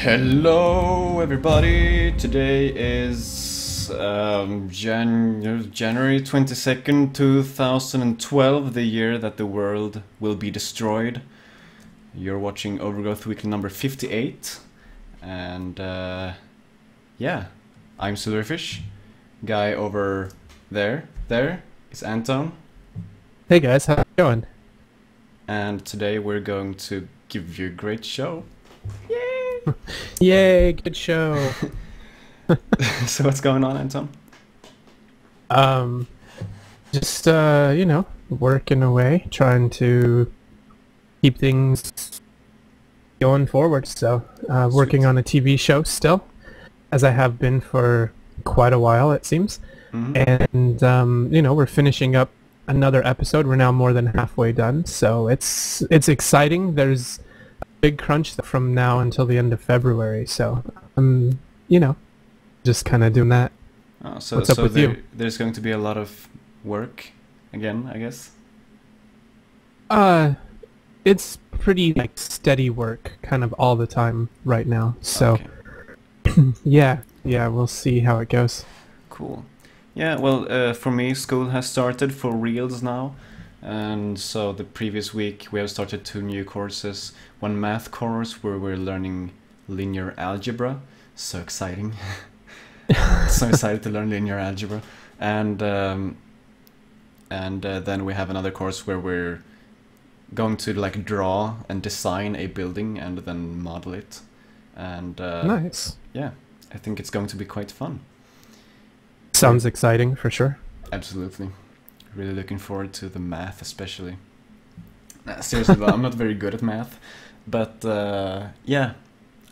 Hello everybody, today is January 22nd, 2012, the year that the world will be destroyed. You're watching Overgrowth Weekly number 58, and yeah, I'm Silverfish. Guy over there is Anton. Hey guys, how's it going? And today we're going to give you a great show. Yay! Yay, good show. So what's going on, Anton? Just you know, working away, trying to keep things going forward. So, working on a TV show still, as I have been for quite a while, it seems. And you know, we're finishing up another episode. We're now more than halfway done, so it's exciting. There's big crunch from now until the end of February, so you know, just kind of doing that. Oh, so What's up with you? There's going to be a lot of work again, I guess. It's pretty like steady work, kind of all the time right now. So, Okay. yeah, we'll see how it goes. Cool. Yeah, well, for me, school has started for reals now. And so the previous week we have started 2 new courses. One math course where we're learning linear algebra. So exciting. So excited to learn linear algebra. And then we have another course where we're going to like draw and design a building and then model it. And Nice. yeah, I think it's going to be quite fun. Sounds exciting for sure. Absolutely. Really looking forward to the math, especially. Seriously, though, I'm not very good at math, but yeah,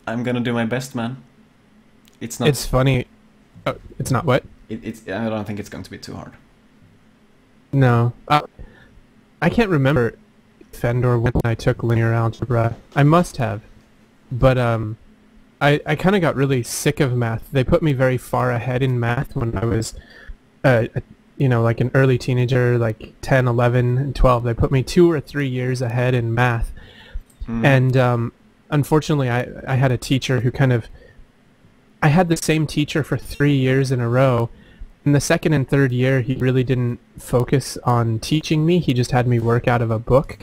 I'm gonna do my best, man. It's not. It's funny. Oh, it's not what? It's. I don't think it's going to be too hard. No. I can't remember if and or when I took linear algebra. I must have, but I kind of got really sick of math. They put me very far ahead in math when I was you know, like an early teenager, like 10, 11, and 12. They put me 2 or 3 years ahead in math. And unfortunately, I had a teacher who I had the same teacher for 3 years in a row. In the second and third year, he really didn't focus on teaching me. He just had me work out of a book.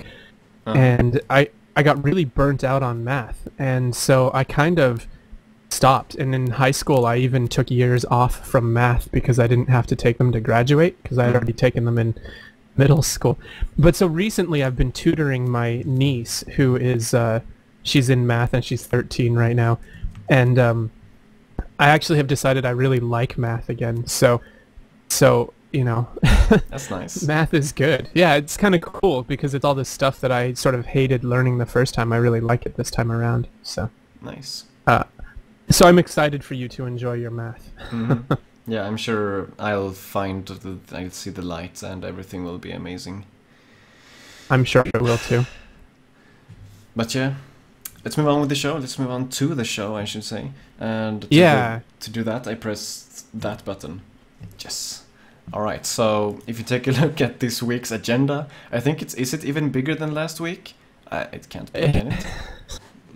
And I got really burnt out on math. And so I kind of stopped, and in high school I even took years off from math because I didn't have to take them to graduate because I had already taken them in middle school. But so recently I've been tutoring my niece who is she's in math and she's 13 right now, and I actually have decided I really like math again, so you know. That's nice. Math is good. Yeah, it's kind of cool because it's all this stuff that I sort of hated learning the first time. I really like it this time around, so Nice. So I'm excited for you to enjoy your math. Yeah, I'm sure I'll see the light and everything will be amazing. I'm sure I will too. But yeah, let's move on with the show. Let's move on to the show, I should say. And to do that, I press that button. Yes. All right. So if you take a look at this week's agenda, I think is it even bigger than last week? It can't be, can it?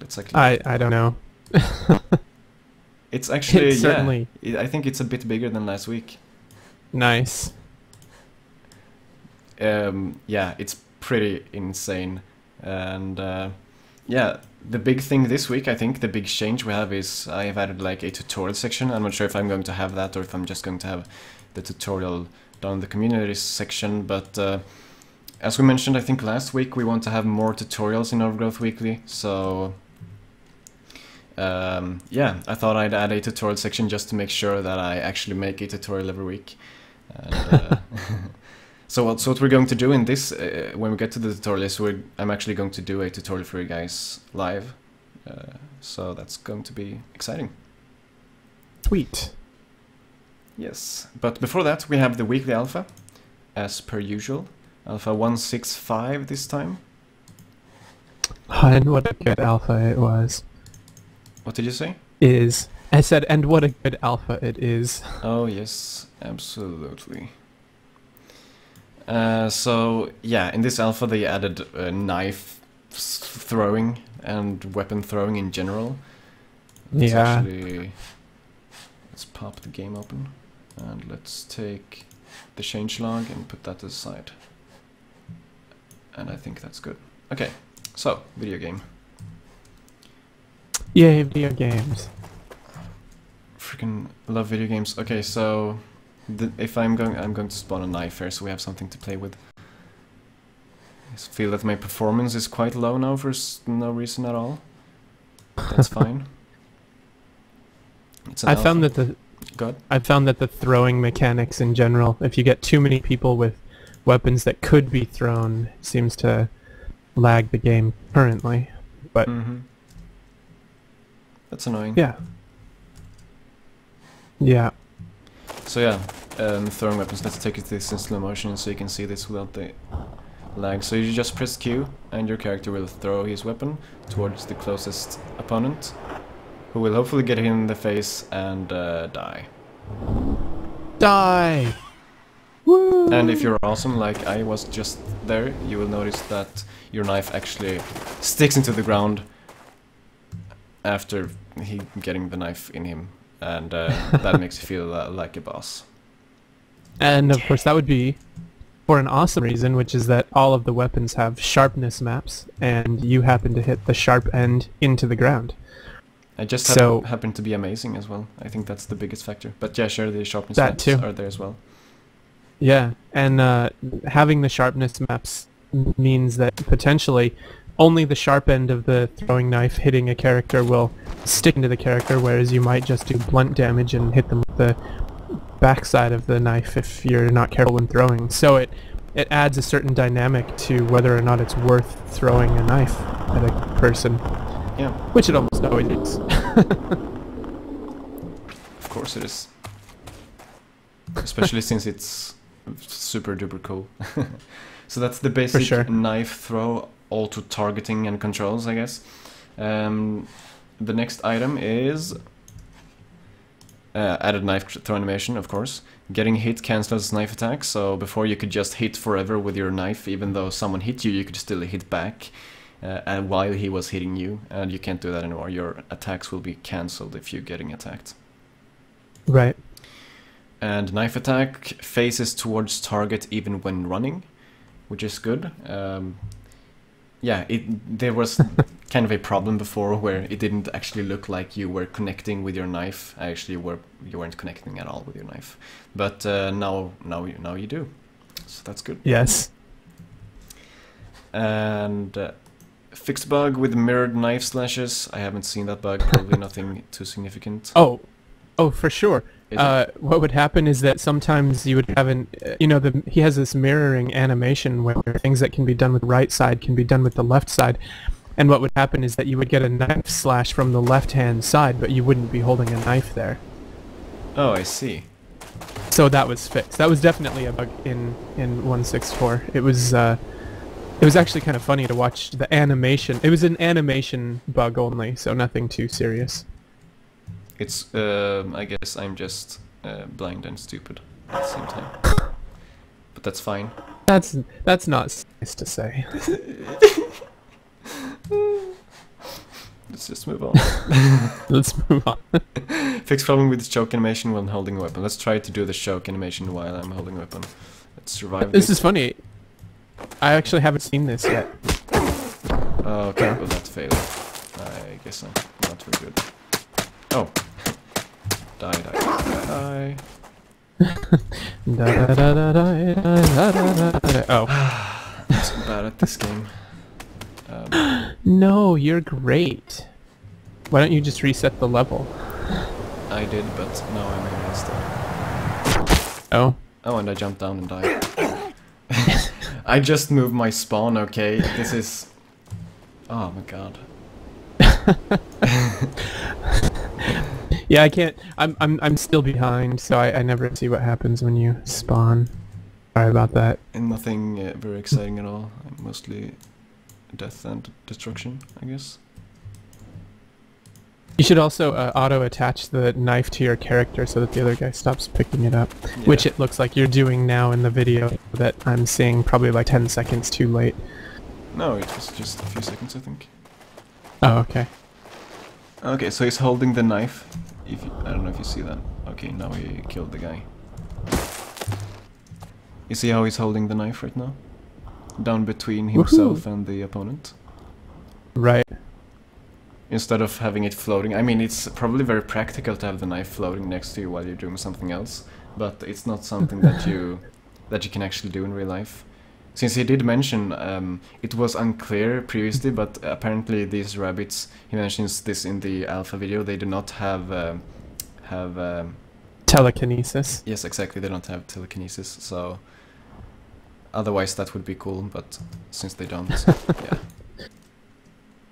It's like I don't know. It's actually certainly. Yeah. I think it's a bit bigger than last week. Nice. Yeah, it's pretty insane, and yeah, the big thing this week, I think the big change we have is I have added like a tutorial section. I'm not sure if I'm going to have that or if I'm just going to have the tutorial down in the community section, but as we mentioned, I think last week, we want to have more tutorials in Overgrowth Weekly, so yeah, I thought I'd add a tutorial section just to make sure that I actually make a tutorial every week. And, so what we're going to do in this, when we get to the tutorial, is I'm actually going to do a tutorial for you guys live. So that's going to be exciting. Sweet. Yes, but before that, we have the weekly alpha, as per usual. Alpha 165 this time. And what a good alpha it was. What did you say? I said, and what a good alpha it is. Oh yes, absolutely. So yeah, in this alpha they added knife throwing and weapon throwing in general. Yeah. Let's pop the game open and let's take the changelog and put that aside. And I think that's good. Okay, so video game. Yay, video games. Freaking love video games. Okay, so if I'm going to spawn a knife here, so we have something to play with. I just feel that my performance is quite low now for no reason at all. That's fine. I found that the throwing mechanics in general, if you get too many people with weapons that could be thrown, seems to lag the game currently. But that's annoying. Yeah. Yeah. So yeah, throwing weapons. Let's take this in slow motion so you can see this without the lag. So you just press Q and your character will throw his weapon towards the closest opponent, who will hopefully get hit in the face and die. Die! Woo! And if you're awesome like I was just there, you will notice that your knife actually sticks into the ground after he getting the knife in him, and that makes you feel like a boss. And of course that would be for an awesome reason, which is that all of the weapons have sharpness maps, and you happen to hit the sharp end into the ground. I just happen to be amazing as well. I think that's the biggest factor. But yeah, sure, the sharpness maps are there as well. Yeah, and having the sharpness maps means that potentially only the sharp end of the throwing knife hitting a character will stick into the character, whereas you might just do blunt damage and hit them with the backside of the knife if you're not careful when throwing. So it adds a certain dynamic to whether or not it's worth throwing a knife at a person. Yeah. Which it almost always is. Of course it is. Especially since it's super duper cool. So that's the basic knife throw, auto targeting and controls, I guess. The next item is added knife throw animation, of course. Getting hit cancels knife attack, so before you could just hit forever with your knife, even though someone hit you, you could still hit back. And while he was hitting you, and you can't do that anymore. Your attacks will be cancelled if you're getting attacked. Right. And knife attack faces towards target even when running, which is good. Yeah, there was kind of a problem before where it didn't actually look like you were connecting with your knife. You weren't connecting at all with your knife. But now you do, so that's good. Yes. And fixed bug with mirrored knife slashes. I haven't seen that bug. Probably nothing too significant. Oh, for sure. What would happen is that sometimes you would have he has this mirroring animation where things that can be done with the right side can be done with the left side. And what would happen is that you would get a knife slash from the left-hand side, but you wouldn't be holding a knife there. Oh, I see. So that was fixed. That was definitely a bug in 1.6.4. It was actually kind of funny to watch the animation. It was an animation bug only, so nothing too serious. It's, I guess I'm just blind and stupid at the same time. But that's fine. That's not nice to say. Let's just move on. Let's move on. Fix problem with choke animation when holding a weapon. Let's try to do the choke animation while I'm holding a weapon. Let's survive this. This is funny. I actually haven't seen this yet. Okay, well that failed. I guess I'm not very good. Oh. Die. Oh. I'm so bad at this game. No, you're great. Why don't you just reset the level? I did, but now I'm here instead. Oh. Oh, and I jumped down and died. I just moved my spawn, okay? This is... Oh my god. Yeah, I can't... I'm still behind, so I never see what happens when you spawn. Sorry about that. And nothing very exciting at all. Mostly death and destruction, I guess. You should also auto-attach the knife to your character so that the other guy stops picking it up. Yeah. Which it looks like you're doing now in the video that I'm seeing probably like 10 seconds too late. No, it was just a few seconds, I think. Oh, okay. Okay, so he's holding the knife. If you, I don't know if you see that. Okay, now he killed the guy. You see how he's holding the knife right now? Down between himself and the opponent. Right. Instead of having it floating. I mean, it's probably very practical to have the knife floating next to you while you're doing something else, but it's not something that you can actually do in real life. Since he did mention, it was unclear previously, but apparently these rabbits, he mentions this in the alpha video, they do not have telekinesis. Yes, exactly, they don't have telekinesis, so otherwise that would be cool, but since they don't, yeah.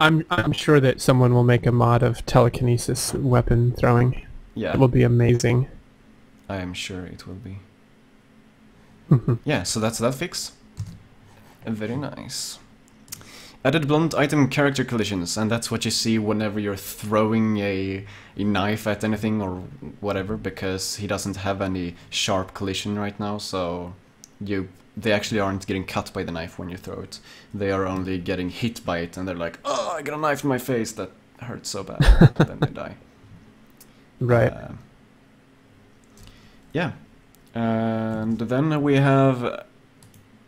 I'm sure that someone will make a mod of telekinesis weapon throwing. Yeah. It will be amazing. I am sure it will be. Yeah, so that's that fix. Very nice. Added blunt item character collisions, and that's what you see whenever you're throwing a knife at anything or whatever, because he doesn't have any sharp collision right now, so they actually aren't getting cut by the knife when you throw it. They are only getting hit by it, and they're like, oh, I got a knife in my face, that hurts so bad, then they die. Right. Yeah. And then we have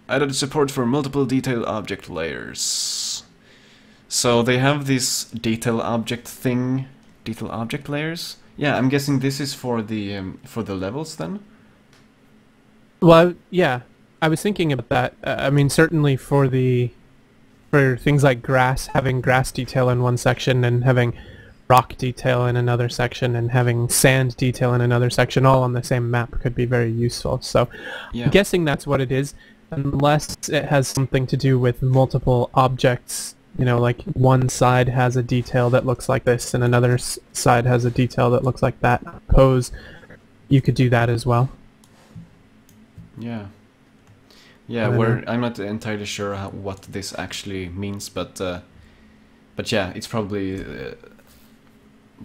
added support for multiple detail object layers. So they have this detail object thing, detail object layers. Yeah, I'm guessing this is for the levels then. Well, yeah, I was thinking about that. I mean, certainly for things like grass, having grass detail in one section and having rock detail in another section and having sand detail in another section all on the same map could be very useful. So yeah. I'm guessing that's what it is, unless it has something to do with multiple objects. You know, like one side has a detail that looks like this and another side has a detail that looks like that. I suppose you could do that as well. Yeah. Yeah, I'm not entirely sure what this actually means, but yeah, it's probably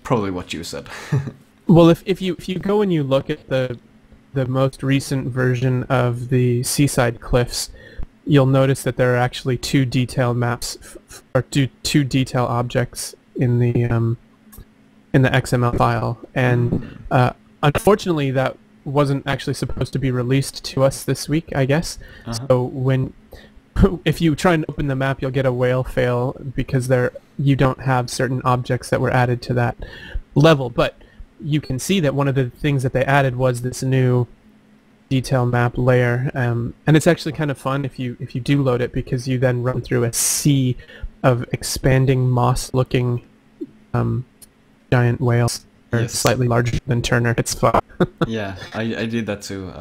what you said. Well, if you go and you look at the most recent version of the Seaside Cliffs, you'll notice that there are actually two detail maps or two detail objects in the XML file, and unfortunately that wasn't actually supposed to be released to us this week, I guess. So if you try and open the map, you'll get a whale fail because you don't have certain objects that were added to that level. But you can see that one of the things that they added was this new detail map layer, and it's actually kind of fun if you do load it, because you then run through a sea of expanding moss-looking giant whales. They're slightly larger than Turner. It's fun. Yeah, I did that too.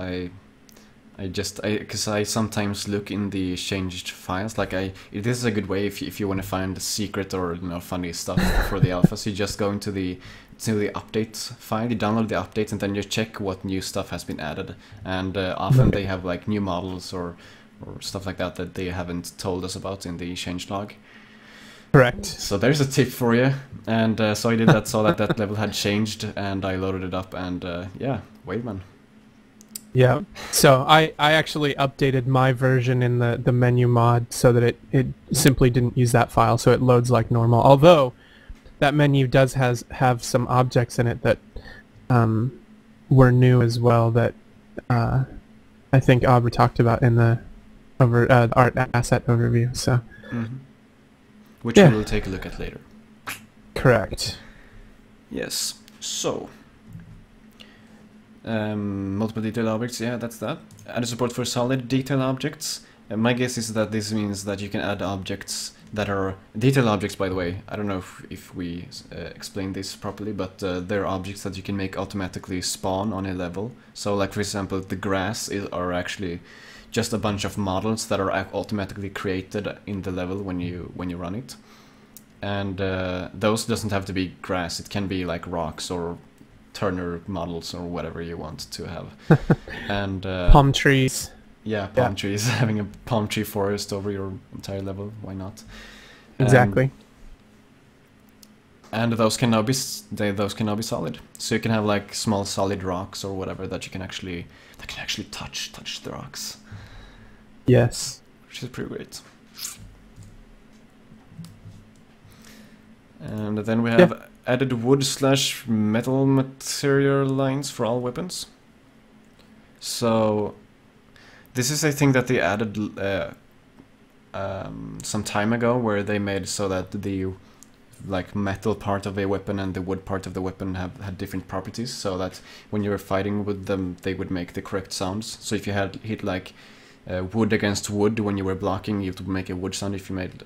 Because I sometimes look in the changed files. Like this is a good way if you want to find secret or funny stuff for the alpha. So you just go into the update file, you download the updates, and then you check what new stuff has been added. And often they have like new models or stuff like that they haven't told us about in the changelog. Correct. So there's a tip for you. And so I did that, saw that level had changed, and I loaded it up, and yeah, Waveman. Yeah. So I actually updated my version in the menu mod so that it simply didn't use that file, so it loads like normal. Although that menu does have some objects in it that were new as well that I think Aubrey talked about in the art asset overview. So. Which we will take a look at later. Correct. Yes. So. Multiple detail objects, yeah, that's that. Add support for solid detail objects. My guess is that this means that you can add objects that are detail objects, by the way. I don't know if we explained this properly, but they're objects that you can make automatically spawn on a level. So like, for example, the grass are actually just a bunch of models that are automatically created in the level when you run it. And those doesn't have to be grass, it can be like rocks or Turner models or whatever you want to have. And palm trees. Yeah, palm trees. Having a palm tree forest over your entire level, why not? Exactly. And those can now be solid. So you can have like small solid rocks or whatever that you can actually touch the rocks. Yes. Which is pretty great. And then we have added wood/metal material lines for all weapons. So this is a thing that they added some time ago, where they made so that the like metal part of a weapon and the wood part of the weapon had different properties, so that when you were fighting with them, they would make the correct sounds. So if you had hit like wood against wood when you were blocking, it would make a wood sound. If you made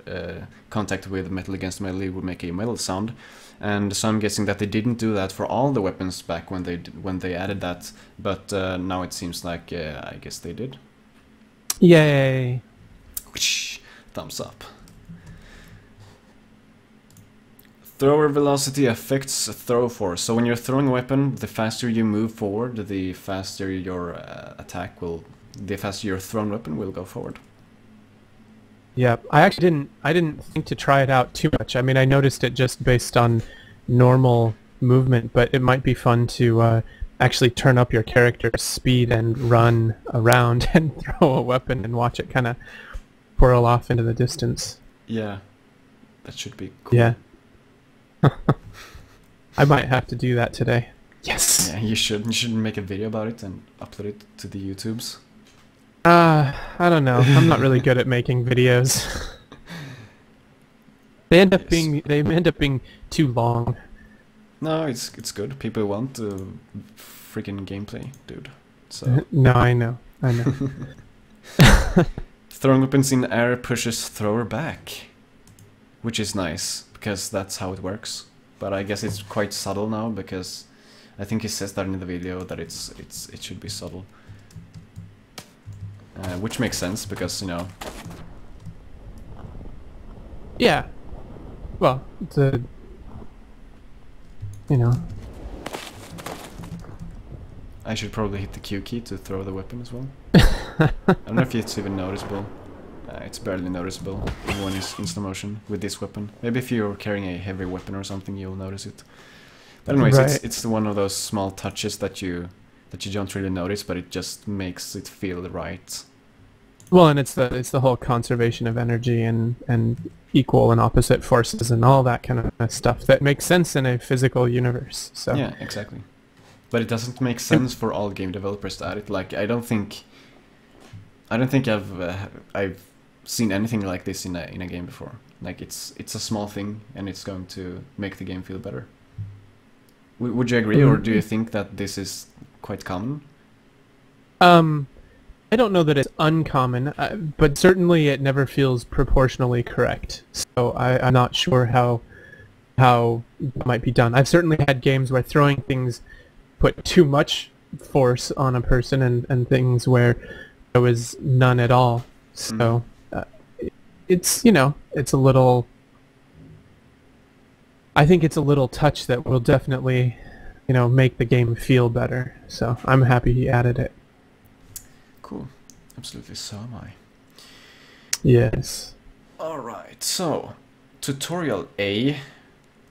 contact with metal against metal, it would make a metal sound. And so I'm guessing that they didn't do that for all the weapons back when they added that, but now it seems like I guess they did. Yay! Thumbs up. Thrower velocity affects throw force. So when you're throwing a weapon, the faster you move forward, the faster your the faster your thrown weapon will go forward. Yeah, I didn't think to try it out too much. I mean, I noticed it just based on normal movement, but it might be fun to actually turn up your character's speed and run around and throw a weapon and watch it kind of whirl off into the distance. Yeah, that should be cool. Yeah. I might have to do that today. Yes! Yeah, you should. You should make a video about it and upload it to the YouTubes. I don't know. I'm not really good at making videos. They end up being too long. No, it's good. People want freaking gameplay, dude. So No, I know. throwing weapons in air pushes thrower back, which is nice because that's how it works. But I guess it's quite subtle now, because I think he says that in the video that it should be subtle. Which makes sense, because, you know... Yeah. Well, you know... I should probably hit the Q key to throw the weapon as well. I don't know if it's even noticeable. It's barely noticeable when it's in slow motion with this weapon. Maybe if you're carrying a heavy weapon or something, you'll notice it. But anyways, right. it's one of those small touches that you don't really notice, but it just makes it feel right. Well, and it's the whole conservation of energy and equal and opposite forces and all that kind of stuff that makes sense in a physical universe. So yeah, exactly. But it doesn't make sense for all game developers to add it. Like, I don't think I've seen anything like this in a game before. Like, it's a small thing, and it's going to make the game feel better. Would you agree, or do you think that this is quite common? I don't know that it's uncommon, but certainly it never feels proportionally correct. So I'm not sure how it might be done. I've certainly had games where throwing things put too much force on a person, and things where there was none at all. So it's, you know, it's a little... I think it's a little touch that will definitely, you know, make the game feel better. So I'm happy he added it. Cool. Absolutely, so am I. Yes. Alright, so tutorial A.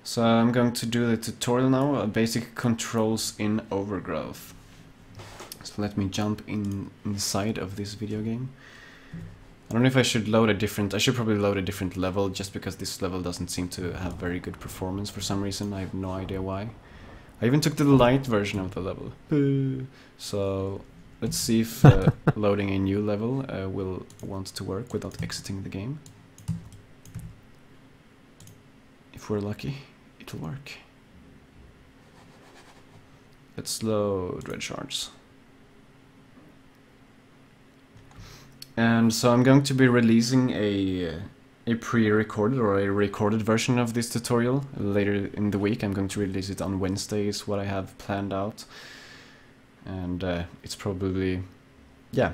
So I'm going to do the tutorial now, basic controls in Overgrowth. So let me jump inside of this video game. I don't know if I should load a different... I should probably load a different level, just because this level doesn't seem to have very good performance for some reason. I have no idea why. I even took the light version of the level. So let's see if loading a new level will want to work without exiting the game. If we're lucky, it'll work. Let's load red shards. And so I'm going to be releasing a pre-recorded or a recorded version of this tutorial later in the week. I'm going to release it on Wednesday, is what I have planned out. And it's probably... yeah.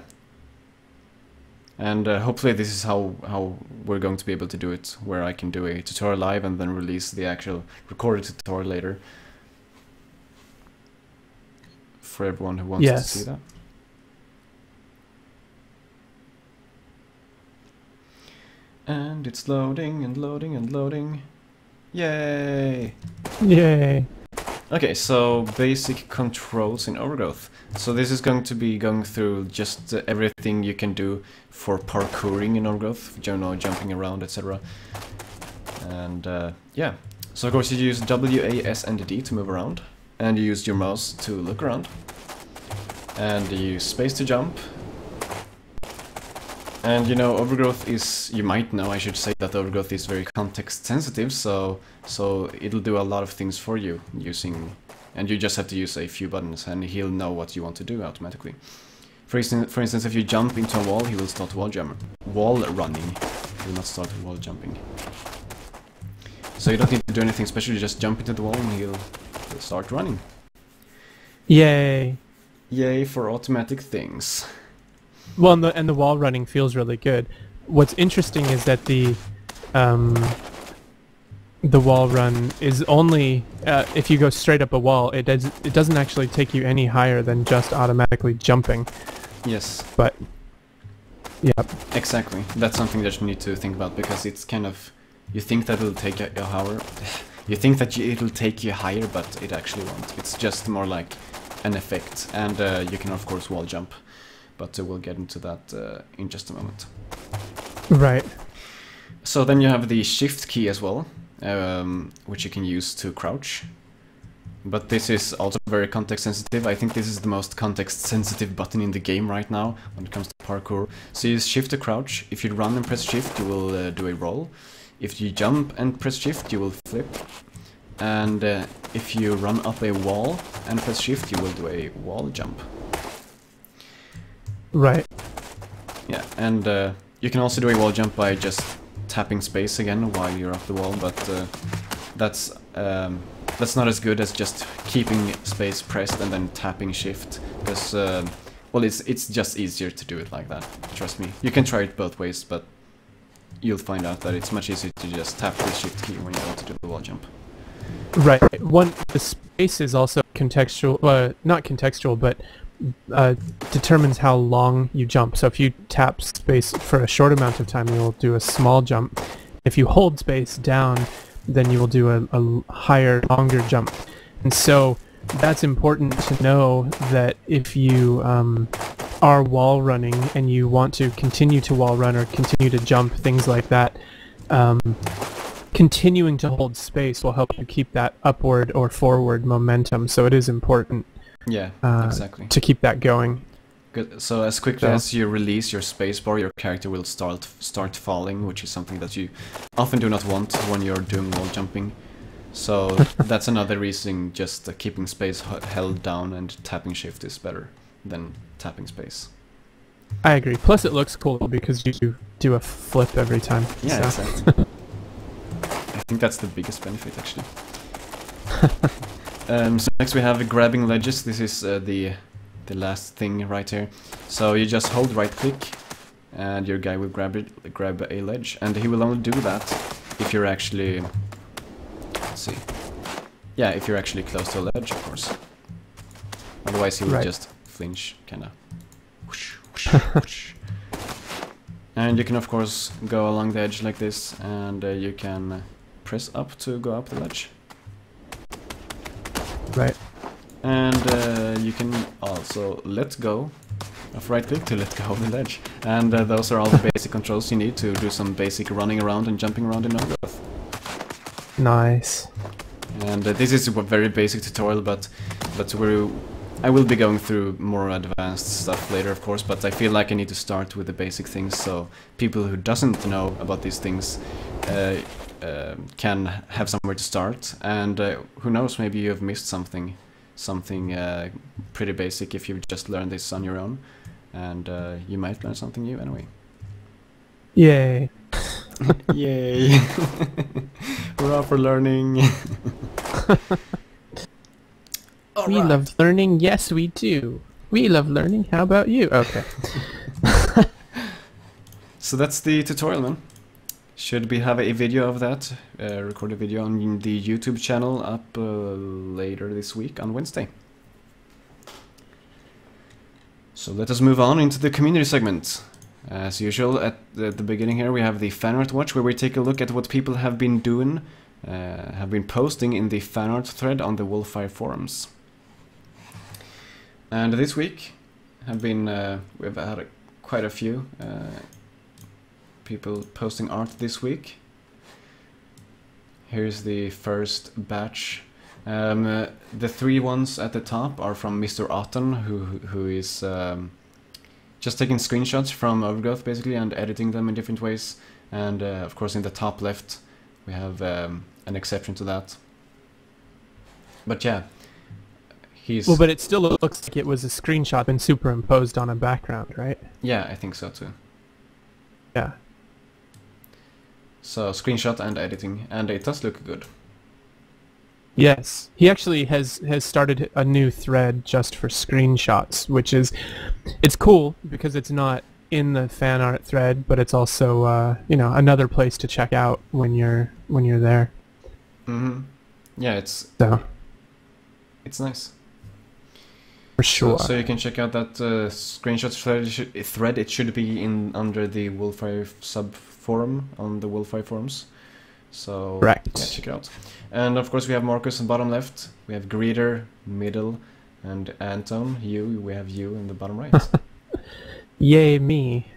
And hopefully this is how we're going to be able to do it, where I can do a tutorial live and then release the actual recorded tutorial later. For everyone who wants to see that. And it's loading and loading and loading. Yay! Yay! Okay, so basic controls in Overgrowth. So this is going to be going through just everything you can do for parkouring in Overgrowth, you know, jumping around, etc. And yeah, So of course you use W, A, S, and D to move around, and you use your mouse to look around, and you use space to jump. And you know, Overgrowth is, you might know, I should say, that Overgrowth is very context sensitive, so it'll do a lot of things for you using, and you just have to use a few buttons and he'll know what you want to do automatically. For instance, if you jump into a wall, he will start wall running. He will not start wall jumping. So you don't need to do anything special, you just jump into the wall and he'll start running. Yay! Yay for automatic things. Well, and the wall running feels really good. What's interesting is that the wall run is only if you go straight up a wall. It doesn't actually take you any higher than just automatically jumping. Yes. But yeah. Exactly. That's something that you need to think about, because it's kind of, you think that it'll take you higher. You think that it'll take you higher, but it actually won't. It's just more like an effect, and you can of course wall jump. But we'll get into that in just a moment. Right. So then you have the shift key as well, which you can use to crouch. But this is also very context sensitive. I think this is the most context sensitive button in the game right now when it comes to parkour. So you use shift to crouch. If you run and press shift, you will do a roll. If you jump and press shift, you will flip. And if you run up a wall and press shift, you will do a wall jump. Right. Yeah, and you can also do a wall jump by just tapping space again while you're off the wall, but that's not as good as just keeping space pressed and then tapping shift, because well, it's just easier to do it like that. Trust me. You can try it both ways, but you'll find out that it's much easier to just tap the shift key when you want to do the wall jump. Right. The space is also contextual, not contextual, but determines how long you jump. So if you tap space for a short amount of time, you'll do a small jump. If you hold space down, then you will do a higher, longer jump. And so that's important to know, that if you are wall running and you want to continue to wall run or continue to jump, things like that, continuing to hold space will help you keep that upward or forward momentum. So it is important. Yeah, exactly. To keep that going. Good. So as quickly as you release your spacebar, your character will start falling, which is something that you often do not want when you're doing wall jumping. So that's another reason just keeping space held down and tapping shift is better than tapping space. I agree. Plus it looks cool because you do a flip every time. Yeah, so. exactly. I think that's the biggest benefit, actually. So next we have grabbing ledges. This is the last thing right here. So you just hold right click and your guy will grab a ledge, and he will only do that if you're actually, let's see, yeah, if you're actually close to a ledge, of course. Otherwise he will just flinch, kinda whoosh, whoosh, whoosh. And you can of course go along the edge like this, and you can press up to go up the ledge. Right. And you can also let go of right click to let go of the ledge. And those are all the basic controls you need to do some basic running around and jumping around in Overgrowth. Nice. And this is a very basic tutorial, but I will be going through more advanced stuff later, of course, but I feel like I need to start with the basic things, so people who doesn't know about these things can have somewhere to start. And who knows, maybe you have missed something pretty basic if you've just learned this on your own, and you might learn something new anyway. Yay. Yay. Hurrah for learning. We love learning. Yes, we do. We love learning. How about you? Okay. So that's the tutorial, man. Should we have a video of that? Record a video on the YouTube channel up later this week on Wednesday. So let us move on into the community segment. As usual, at the beginning here we have the Fanart watch, where we take a look at what people have been doing, have been posting in the Fanart thread on the Wolfire forums. And this week we've had quite a few people posting art this week. here's the first batch. The 3 ones at the top are from Mr. Otten, who is just taking screenshots from Overgrowth basically and editing them in different ways. And of course in the top left we have an exception to that. But yeah, he's... Well, but it still looks like it was a screenshot and superimposed on a background, right? Yeah, I think so too. Yeah. So screenshot and editing, and it does look good. Yes, he actually has started a new thread just for screenshots, which is, it's cool because it's not in the fan art thread, but it's also you know, another place to check out when you're there. Mm-hmm. Yeah, it's nice. For sure. So you can check out that screenshots thread. It should be in under the Wolfire sub forum on the Wolfire forums. So correct. Yeah, check it out. And of course we have Marcus in bottom left. We have Greeter middle, and Anton. We have you in the bottom right. Yay me.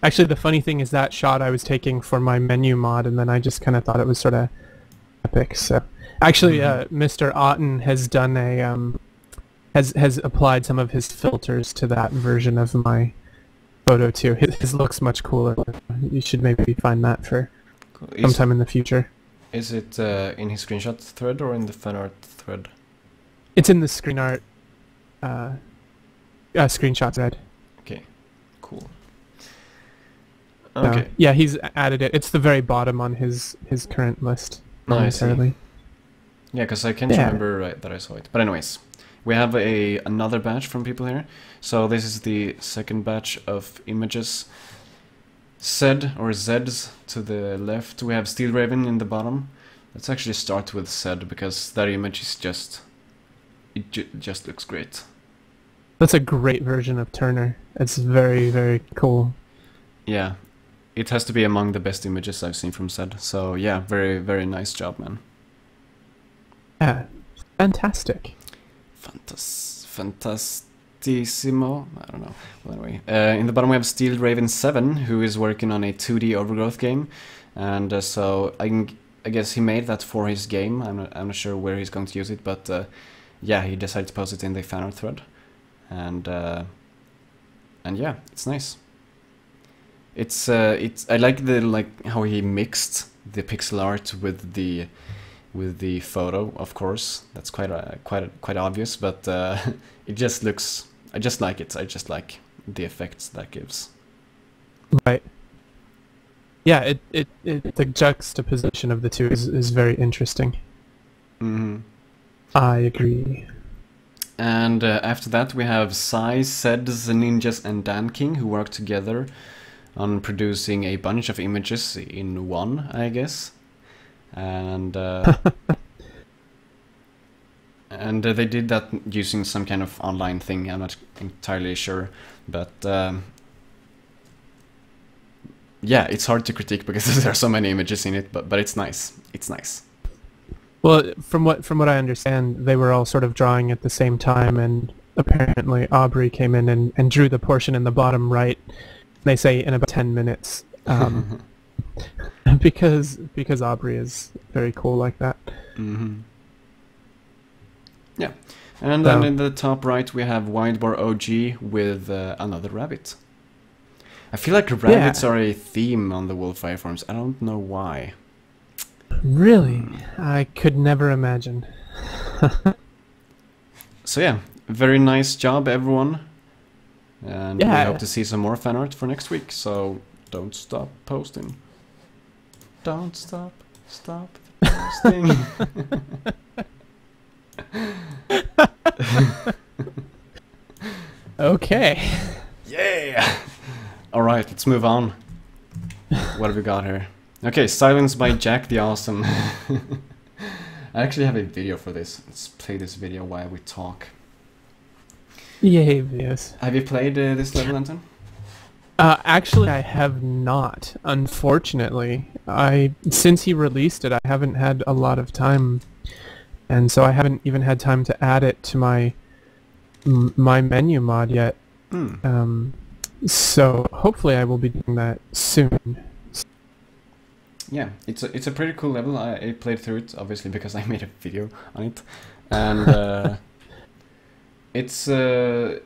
Actually, the funny thing is that shot I was taking for my menu mod, and then I just kind of thought it was sort of epic. So actually, Mr. Otten has done a has applied some of his filters to that version of my photo too. His looks much cooler. You should maybe find that for sometime in the future. Is it in his screenshot thread or in the fan art thread? It's in the screen art screenshot thread. Okay, cool. Okay. Yeah, he's added it. It's the very bottom on his current list. Momentarily. Yeah, because I can't remember that I saw it. But anyways, we have another batch from people here. So this is the second batch of images. Zed or Zeds to the left. We have Steel Raven in the bottom. Let's actually start with Zed because that image is just just looks great. That's a great version of Turner. It's very, very cool. Yeah, it has to be among the best images I've seen from Zed. So yeah, very, very nice job, man. Yeah, fantastic. Fantastissimo. I don't know. Well, anyway, in the bottom we have Steel Raven 7, who is working on a 2D Overgrowth game, and so I guess he made that for his game. I'm not sure where he's going to use it, but yeah, he decided to post it in the fan art thread, and yeah, it's nice. It's I like how he mixed the pixel art with the photo. Of course, that's quite obvious, but it just looks. I just like it. I just like the effects that gives. Right. Yeah, the juxtaposition of the two is very interesting. Mm-hmm. I agree. And after that, we have Sai, Zeds, Ninjas, and Dan King, who work together on producing a bunch of images in one, I guess. And and they did that using some kind of online thing. I'm not entirely sure, but yeah, it's hard to critique because there are so many images in it. But it's nice. It's nice. Well, from what I understand, they were all sort of drawing at the same time, and apparently Aubrey came in and drew the portion in the bottom right. They say in about 10 minutes, because Aubrey is very cool like that. Mm-hmm. Yeah, and then in the top right we have Wild Boar OG with another rabbit. I feel like rabbits are a theme on the Wolfire forums. I don't know why. Really? I could never imagine. So yeah, very nice job everyone. And we hope to see some more fan art for next week, so don't stop posting. Don't stop the posting. Okay. Yeah! Alright, let's move on. What have we got here? Okay, Silence by Jack the Awesome. I actually have a video for this. Let's play this video while we talk. Yay, videos. Have you played this level, Anton? Actually, I have not. Unfortunately, since he released it, I haven't had a lot of time, and so I haven't even had time to add it to my menu mod yet. So hopefully, I will be doing that soon. yeah, it's a pretty cool level. I played through it obviously because I made a video on it, and it's the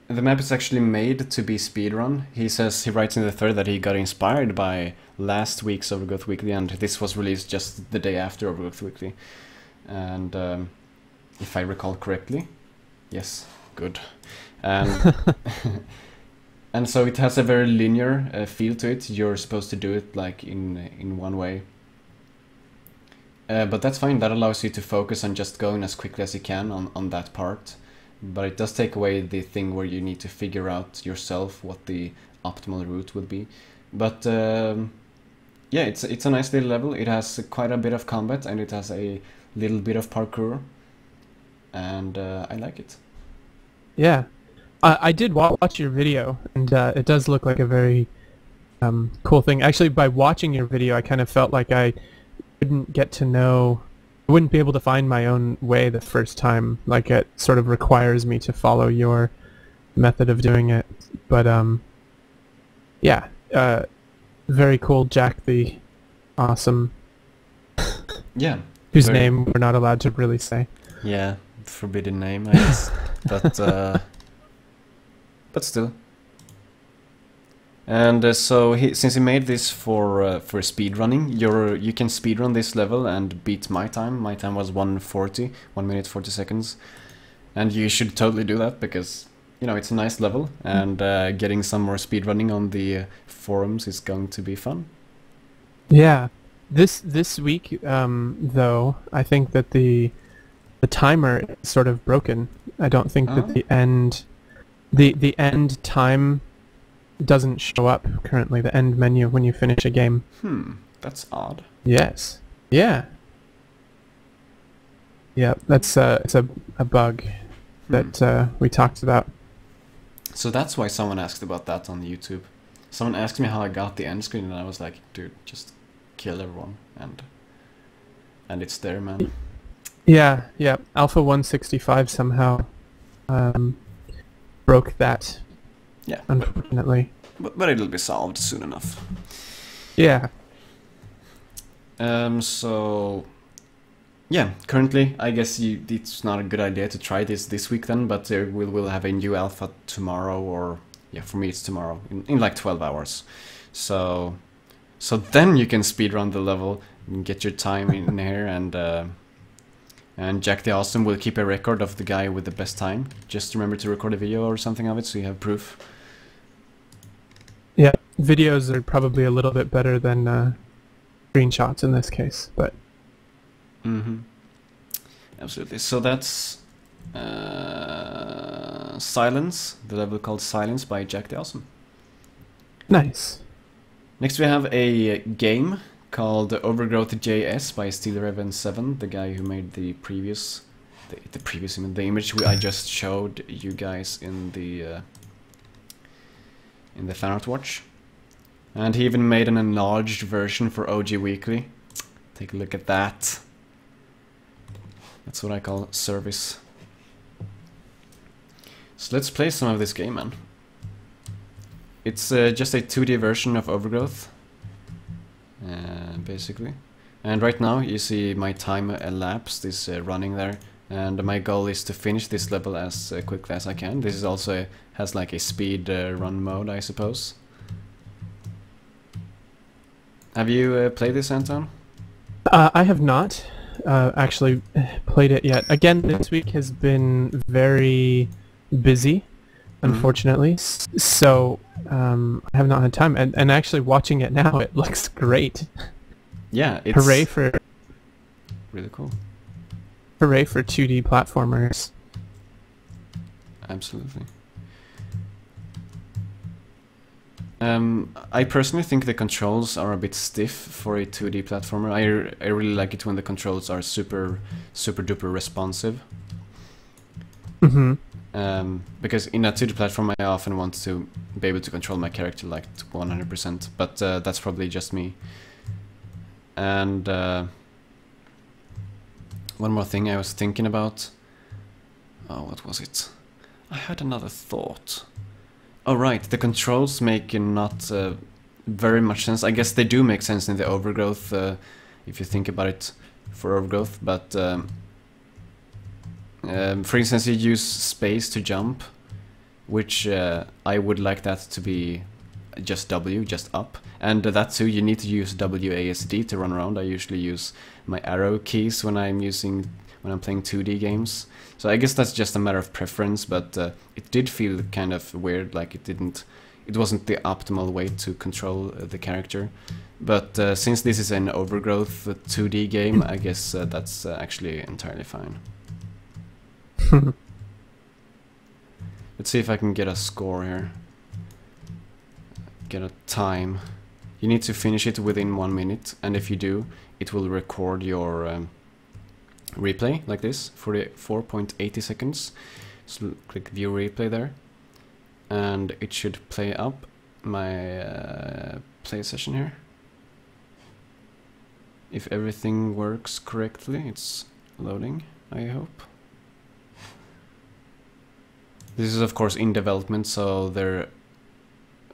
map is actually made to be speedrun. He writes in the thread that he got inspired by last week's Overgrowth Weekly, and this was released just the day after Overgrowth Weekly. And if I recall correctly, yes, good. And and so it has a very linear feel to it. You're supposed to do it like in one way. But that's fine. That allows you to focus on just going as quickly as you can on that part. But it does take away the thing where you need to figure out yourself what the optimal route would be. But yeah, it's a nice little level. It has quite a bit of combat and it has a little bit of parkour, and I like it. Yeah, I did watch your video, and it does look like a very cool thing. Actually, by watching your video, I kind of felt like I wouldn't get to know, I wouldn't be able to find my own way the first time. Like, it sort of requires me to follow your method of doing it. But yeah, very cool, Jack the Awesome. Yeah. Whose name we're not allowed to really say. Yeah, forbidden name, I guess. But still. And so since he made this for speedrunning, you can speedrun this level and beat my time. My time was 1:40, 1 minute 40 seconds, and you should totally do that because you know it's a nice level, and getting some more speedrunning on the forums is going to be fun. Yeah, this week though, I think that the timer is sort of broken. I don't think that the end time doesn't show up currently, the end menu when you finish a game. That's odd. Yes. Yeah. Yeah, that's it's a bug that we talked about. So that's why someone asked about that on YouTube. Someone asked me how I got the end screen, and I was like, dude, just kill everyone, and it's there, man. Yeah, Alpha 165 somehow broke that. Yeah, unfortunately. But it'll be solved soon enough. Yeah. So yeah, currently I guess it's not a good idea to try this week then, but we'll have a new alpha tomorrow, or yeah, for me it's tomorrow in like 12 hours. So then you can speedrun the level and get your time in here, and Jack the Awesome will keep a record of the guy with the best time. Just remember to record a video or something of it so you have proof. Yeah, videos are probably a little bit better than screenshots in this case, but... Absolutely. So that's Silence, the level called Silence by Jack the Awesome. Nice. Next we have a game called OvergrowthJS by SteelRaven7, the guy who made the previous the image I just showed you guys in the Fanart watch. And he even made an enlarged version for OG Weekly. Take a look at that. That's what I call service. So let's play some of this game, man. It's just a 2D version of Overgrowth, basically. And right now you see my time elapsed is running there, and my goal is to finish this level as quickly as I can. This is also has like a speed run mode, I suppose. Have you played this, Anton? I have not actually played it yet. Again, this week has been very busy, unfortunately. So I have not had time. And actually watching it now, it looks great. Yeah, it's hooray for really cool. Hooray for 2D platformers. Absolutely. I personally think the controls are a bit stiff for a 2D platformer. I really like it when the controls are super duper responsive. Because in a 2D platform I often want to be able to control my character like 100%, but that's probably just me. And one more thing I was thinking about. Oh, what was it? I had another thought. Oh right, the controls make not very much sense. I guess they do make sense in the overgrowth, if you think about it for overgrowth, but for instance, you use space to jump, which I would like that to be just W, just up. And that too, you need to use WASD to run around. I usually use my arrow keys when I'm playing 2D games. So I guess that's just a matter of preference, but it did feel kind of weird, like it wasn't the optimal way to control the character. But since this is an overgrowth 2D game, I guess that's actually entirely fine. Let's see if I can get a score here. Get a time. You need to finish it within 1 minute, and if you do, it will record your replay like this for 4.80 seconds. So click view replay there, and it should play up my play session here. If everything works correctly, it's loading, I hope. This is of course in development, so there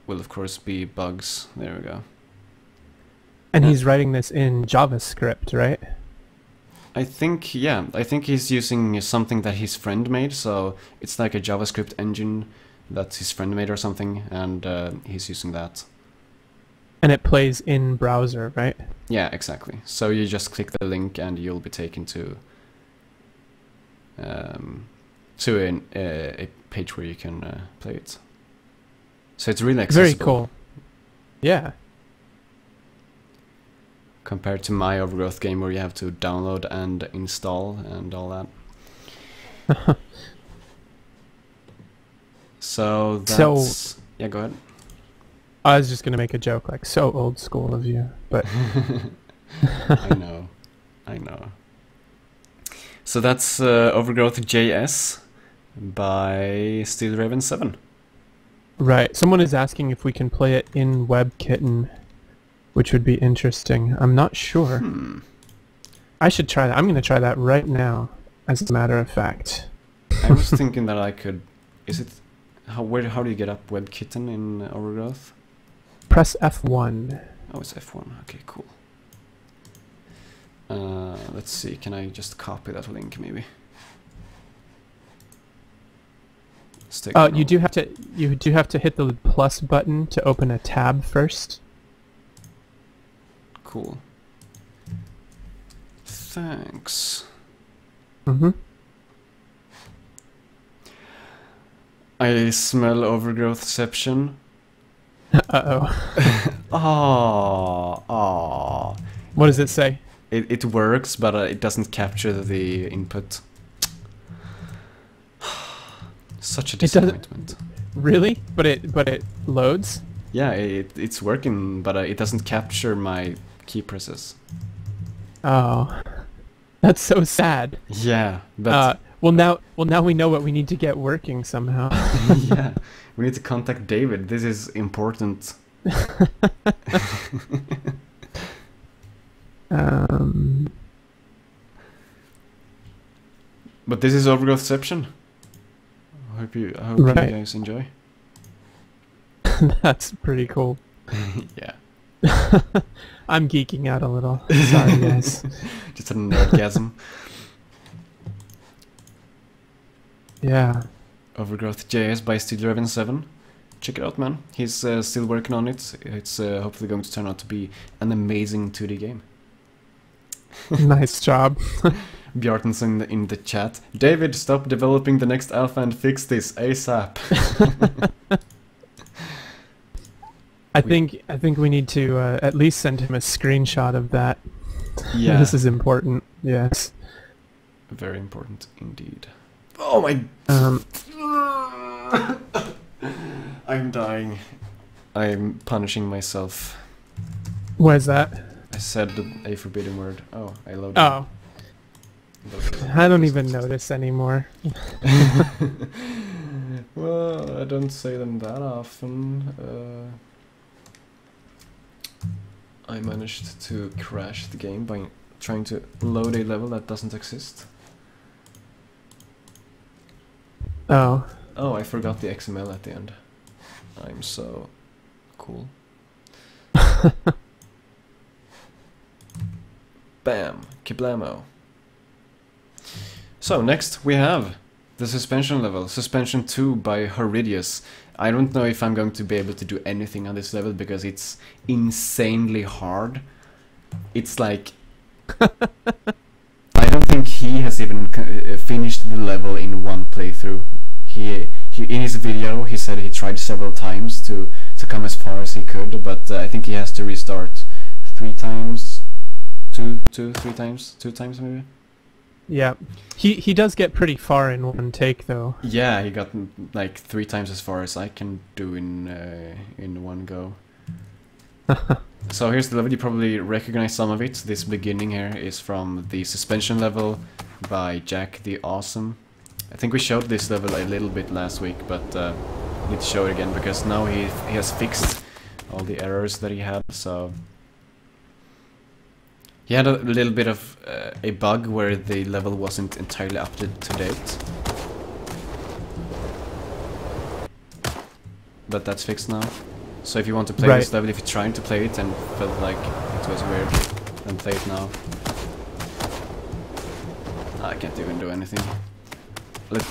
will of course be bugs. There we go. And he's writing this in JavaScript, right? I think, yeah, I think he's using something that his friend made, so it's like a JavaScript engine that his friend made or something, and he's using that. And it plays in browser, right? Yeah, exactly. So you just click the link and you'll be taken to a page where you can play it. So it's really accessible. Very cool. Yeah. Compared to my Overgrowth game where you have to download and install and all that. So that's... yeah, go ahead. I was just going to make a joke, like, so old school of you, but... I know. So that's Overgrowth JS by Steel Raven 7. Right. Someone is asking if we can play it in WebKitten, which would be interesting. I'm not sure. I should try that. I'm going to try that right now, as a matter of fact. I was thinking that I could... Is it... How do you get up WebKitten in Overgrowth? Press F1. Oh, it's F1. Okay, cool. Let's see. Can I just copy that link, maybe? You do have to hit the plus button to open a tab first. Cool. Thanks. I smell overgrowthception. Uh-oh. What does it say? It works, but it doesn't capture the input. Such a disappointment. Really? But it loads? Yeah, it's working, but it doesn't capture my key presses. Oh, that's so sad. Yeah, but well now we know what we need to get working somehow. Yeah, we need to contact David. This is important. But this is Overgrowthception. I hope you guys enjoy. That's pretty cool. Yeah. I'm geeking out a little. Sorry, guys. Just a nerdgasm. Yeah. Overgrowth JS by Steel Raven 7. Check it out, man. He's still working on it. It's hopefully going to turn out to be an amazing 2D game. Nice job. Bjarten's in the chat. David, stop developing the next alpha and fix this ASAP. I think we need to at least send him a screenshot of that. Yeah. This is important. Yes. Very important indeed. Oh my... I'm dying. I'm punishing myself. What is that? I said a forbidden word. Oh, I loaded. Oh. I don't even notice anymore. Well, I don't say them that often. I managed to crash the game by trying to load a level that doesn't exist. Oh. Oh, I forgot the XML at the end. I'm so cool. Bam, kablamo. So next we have the suspension level, Suspension 2 by Horridius. I don't know if I'm going to be able to do anything on this level because it's insanely hard. It's like... I don't think he has even finished the level in one playthrough. He in his video he said he tried several times to come as far as he could, but I think he has to restart 3 times, 3 times, 2 times maybe. Yeah, he does get pretty far in one take though. Yeah, he got like 3 times as far as I can do in one go. So here's the level. You probably recognize some of it. This beginning here is from the suspension level by Jack the Awesome. I think we showed this level a little bit last week, but need to show it again because now he has fixed all the errors that he had. So he had a little bit of a bug where the level wasn't entirely up to date, but that's fixed now. So if you want to play this level, if you're trying to play it and felt like it was weird, then play it now. I can't even do anything.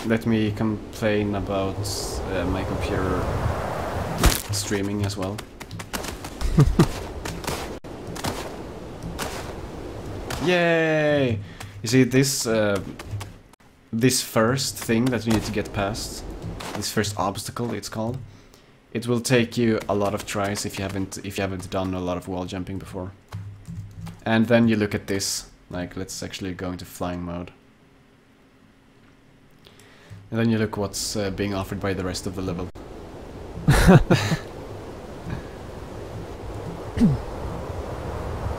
Let me complain about my computer streaming as well. Yay! You see this this first thing that you need to get past, this first obstacle it's called. It will take you a lot of tries if you haven't done a lot of wall jumping before. And then you look at this, like let's actually go into flying mode. And then you look what's being offered by the rest of the level.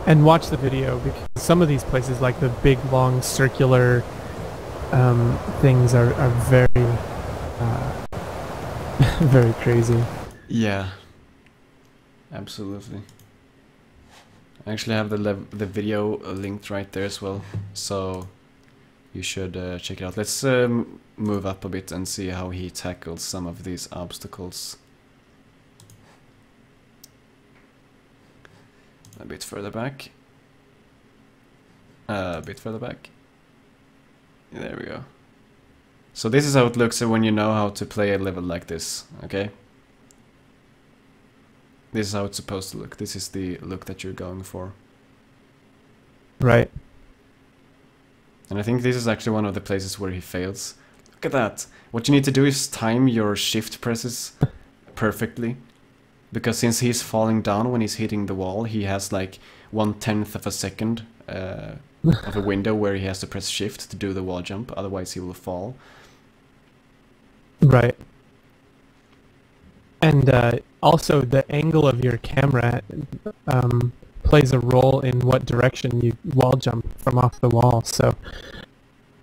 And watch the video because some of these places, like the big long circular things, are very very crazy. Yeah, absolutely. I actually have the video linked right there as well, so you should check it out. Let's move up a bit and see how he tackles some of these obstacles. A bit further back. A bit further back. There we go. So this is how it looks when you know how to play a level like this, okay? This is how it's supposed to look. This is the look that you're going for. Right. And I think this is actually one of the places where he fails. Look at that. What you need to do is time your shift presses perfectly. Because since he's falling down when he's hitting the wall, he has like 1/10 of a second of a window where he has to press shift to do the wall jump, otherwise he will fall. Right. And also the angle of your camera plays a role in what direction you wall jump from off the wall. So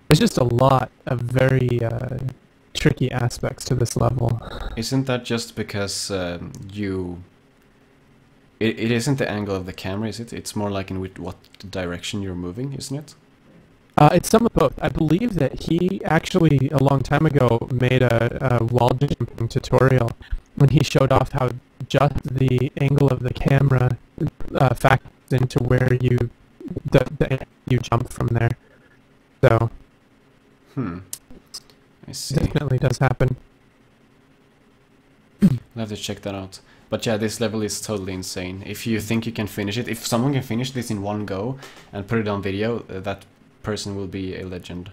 there's just a lot of very tricky aspects to this level. Isn't that just because it isn't the angle of the camera, is it? It's more like in what direction you're moving, isn't it? It's some of both. I believe that he actually, a long time ago, made a wall jumping tutorial when he showed off how just the angle of the camera factors into where you jump from there. So, I see. Definitely does happen. I'll have to check that out. But yeah, this level is totally insane. If you think you can finish it, if someone can finish this in one go and put it on video, that person will be a legend.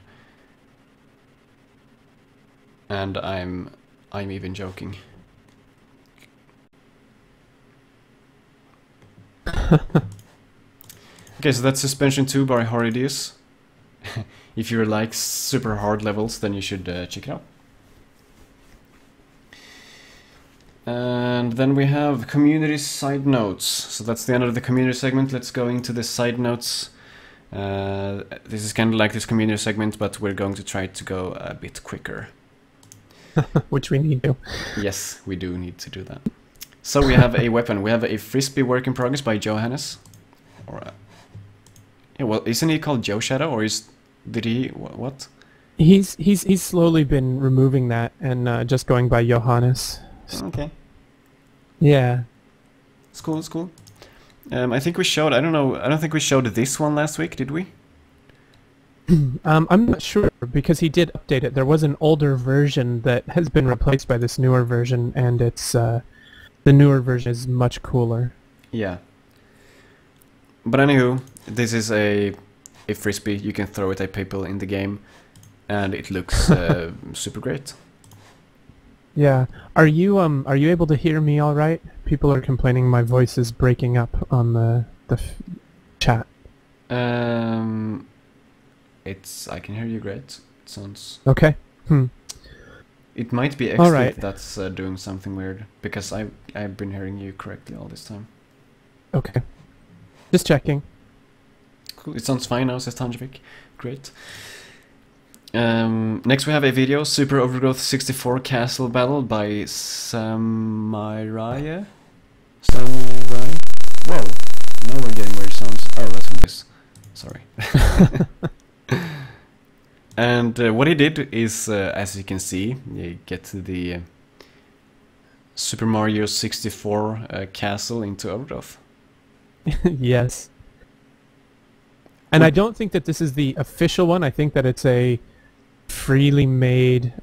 And I'm even joking. Okay, so that's Suspension 2 by Horridius. If you like super hard levels, then you should check it out. And then we have community side notes. So that's the end of the community segment. Let's go into the side notes. This is kind of like this community segment, but we're going to try to go a bit quicker. Which we need to. Yes, we do need to do that. So we have a weapon. We have a frisbee work in progress by Johannes. Or yeah, well, isn't he called Joe Shadow, or did he what? He's slowly been removing that and just going by Johannes. Okay. Yeah. It's cool, it's cool. I think we showed. I don't know. I don't think we showed this one last week, did we? I'm not sure because he did update it. There was an older version that has been replaced by this newer version, and it's the newer version is much cooler. Yeah. But anywho, this is a frisbee. You can throw it at people in the game, and it looks super great. Yeah. Are you able to hear me all right? People are complaining my voice is breaking up on the chat. I can hear you great. It sounds okay. It might be all right. that's doing something weird because I've been hearing you correctly all this time. Okay. Just checking. Cool. It sounds fine now, says Tanjvik. Great. Next we have a video, Super Overgrowth 64 Castle Battle by Samurai. Whoa, now we're getting weird sounds. Oh, that's from this. Sorry. And what he did is, as you can see, you get the Super Mario 64 castle into Overgrowth. Yes. And I don't think that this is the official one. I think that it's a freely made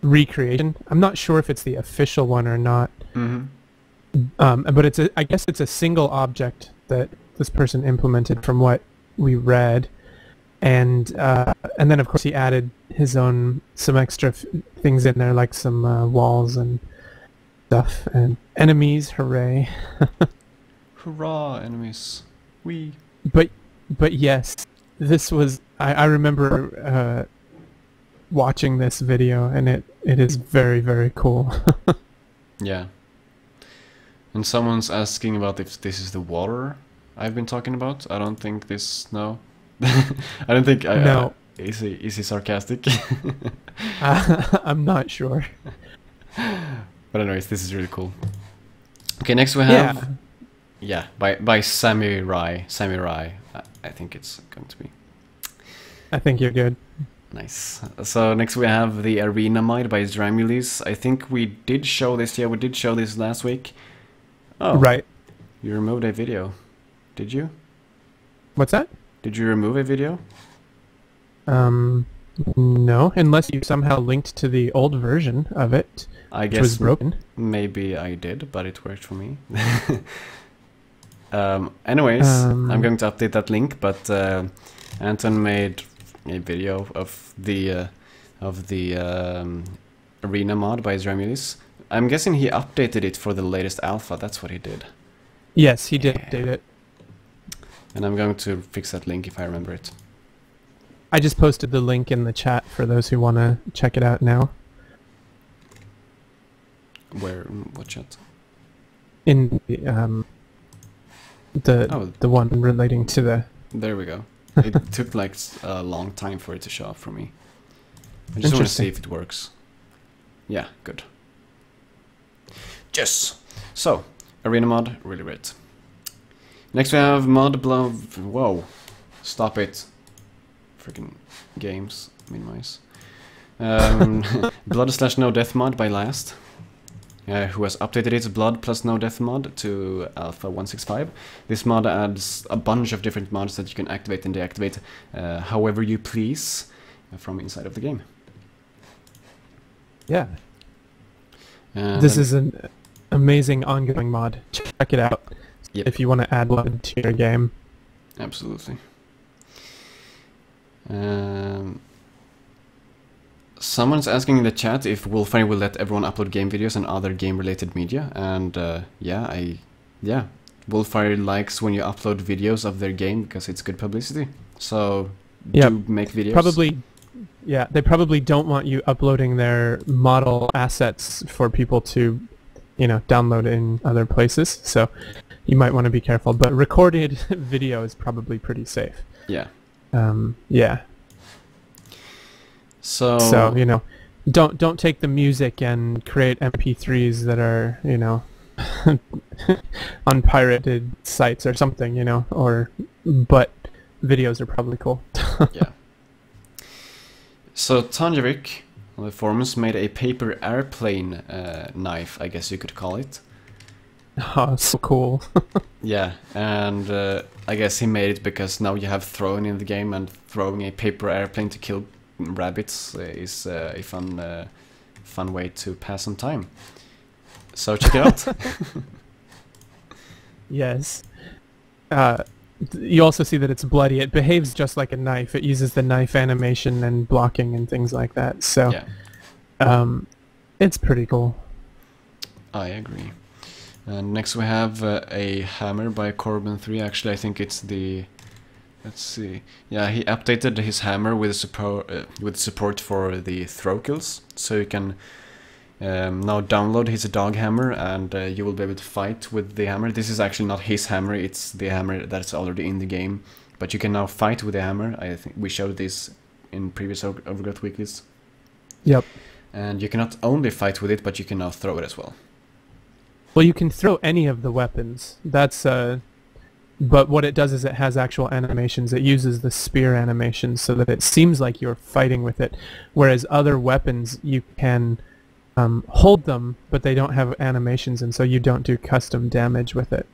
recreation. I'm not sure if it's the official one or not. But I guess it's a single object that this person implemented from what we read. And then of course he added his own some extra things in there, like some walls and stuff and enemies. Hooray! Hurrah, enemies! Wee. But yes, this was I remember watching this video, and it is very, very cool. Yeah. And someone's asking about if this is the water I've been talking about. I don't think this. No. I don't think. No. Is he sarcastic? I'm not sure. But anyways, this is really cool. Okay, next we have. Yeah, by Samurai. I think it's going to be. I think you're good. Nice. So next we have the Arena Mod by Dramulis. I think we did show this. Yeah, we did show this last week. Oh, right. You removed a video. Did you? What's that? Did you remove a video? No, unless you somehow linked to the old version of it, I guess which was broken. Maybe I did, but it worked for me. Anyways, I'm going to update that link, but Anton made a video of the Arena mod by Dramulis. I'm guessing he updated it for the latest alpha. That's what he did. Yes, he did update it. And I'm going to fix that link if I remember it. I just posted the link in the chat for those who want to check it out now. Where? What chat? In the one relating to the. There we go. It took like a long time for it to show up for me. I just want to see if it works. Yeah, good. Yes. So, Arena mod, really great. Next we have mod blood. Whoa, stop it! Freaking games, minimize. Blood / no death mod by Last, who has updated its blood plus no death mod to alpha 165. This mod adds a bunch of different mods that you can activate and deactivate however you please from inside of the game. Yeah. This is an amazing ongoing mod. Check it out. Yep. If you want to add blood to your game. Absolutely. Someone's asking in the chat if Wolfire will let everyone upload game videos and other game-related media, and yeah, Wolfire likes when you upload videos of their game because it's good publicity. So do make videos. Probably, yeah. They probably don't want you uploading their model assets for people to, download in other places. So you might want to be careful. But recorded video is probably pretty safe. Yeah. Yeah. So don't take the music and create MP3s that are, on pirated sites or something, but videos are probably cool. Yeah. So Tanjvik on the forums made a paper airplane knife, I guess you could call it. Oh, so cool. Yeah, and I guess he made it because now you have throwing in the game, and throwing a paper airplane to kill rabbits is a fun way to pass some time. So check it out. Yes. You also see that it's bloody. It behaves just like a knife. It uses the knife animation and blocking and things like that. So, yeah. It's pretty cool. I agree. And next we have a hammer by Corbin3. Actually, I think it's the... Let's see. Yeah, he updated his hammer with support for the throw kills. So you can now download his dog hammer, and you will be able to fight with the hammer. This is actually not his hammer, it's the hammer that's already in the game. But you can now fight with the hammer. I think we showed this in previous Overgrowth Weeklies. Yep. And you can not only fight with it, but you can now throw it as well. Well, you can throw any of the weapons. That's but what it does is it has actual animations. It uses the spear animation so that it seems like you're fighting with it, whereas other weapons you can hold them, but they don't have animations, and so you don't do custom damage with it.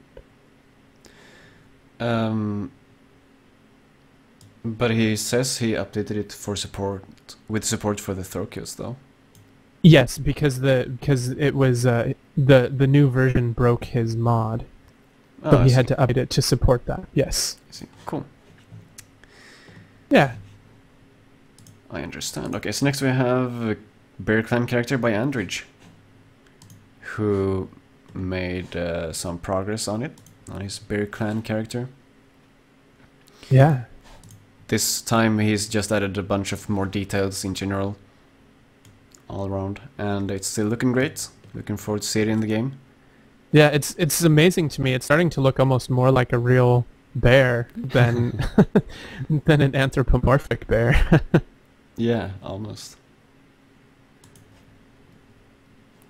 But he says he updated it for support, with support for the throw kills, though. Yes, because it was the new version broke his mod, so he had to update it to support that. Yes. I see. Cool. Yeah. I understand. Okay, so next we have a Bear Clan character by Andridge, who made some progress on it, on his Bear Clan character. Yeah. This time he's just added a bunch of more details in general, all around, and it's still looking great. Looking forward to see it in the game. Yeah, it's amazing to me. It's starting to look almost more like a real bear than than an anthropomorphic bear. Yeah, almost.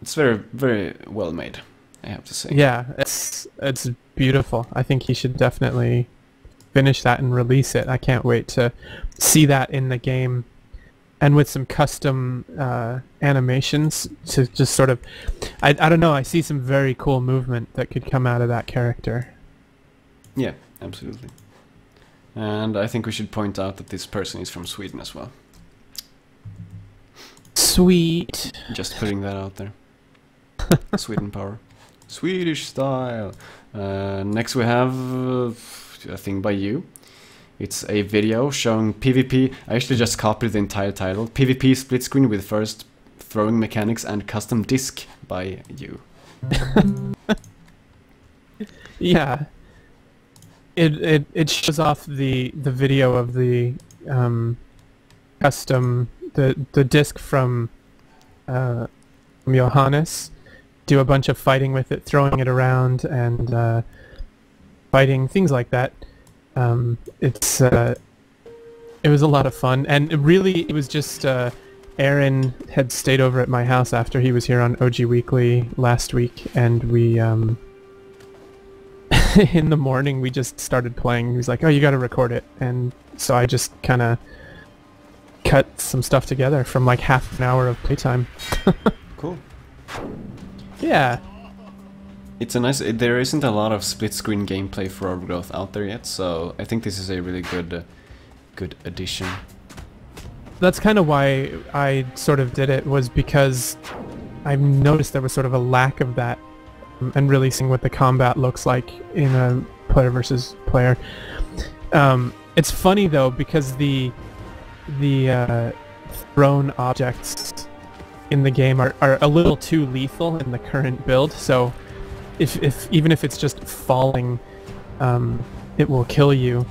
It's very, very well made, I have to say. Yeah, it's beautiful. I think he should definitely finish that and release it. I can't wait to see that in the game, and with some custom animations to just sort of, I don't know, I see some very cool movement that could come out of that character. Yeah, absolutely. And I think we should point out that this person is from Sweden as well. Sweet. Just putting that out there. Sweden power. Swedish style. Next we have a thing by you. It's a video showing PvP. I actually just copied the entire title. PvP split screen with first throwing mechanics and custom disc by you. Yeah. It shows off the video of the custom the disc from Johannes. Do a bunch of fighting with it, throwing it around, and fighting, things like that. It was a lot of fun, and it was just Aaron had stayed over at my house after he was here on OG Weekly last week, and we in the morning we just started playing. He was like, "Oh, you got to record it," and so I just kind of cut some stuff together from like half an hour of playtime. Cool. Yeah. It's a nice... There isn't a lot of split-screen gameplay for Overgrowth out there yet, so I think this is a really good addition. That's kind of why I sort of did it, was because I noticed there was sort of a lack of that, and really seeing what the combat looks like in a player versus player. It's funny though, because the thrown objects in the game are a little too lethal in the current build, so even if it's just falling, it will kill you.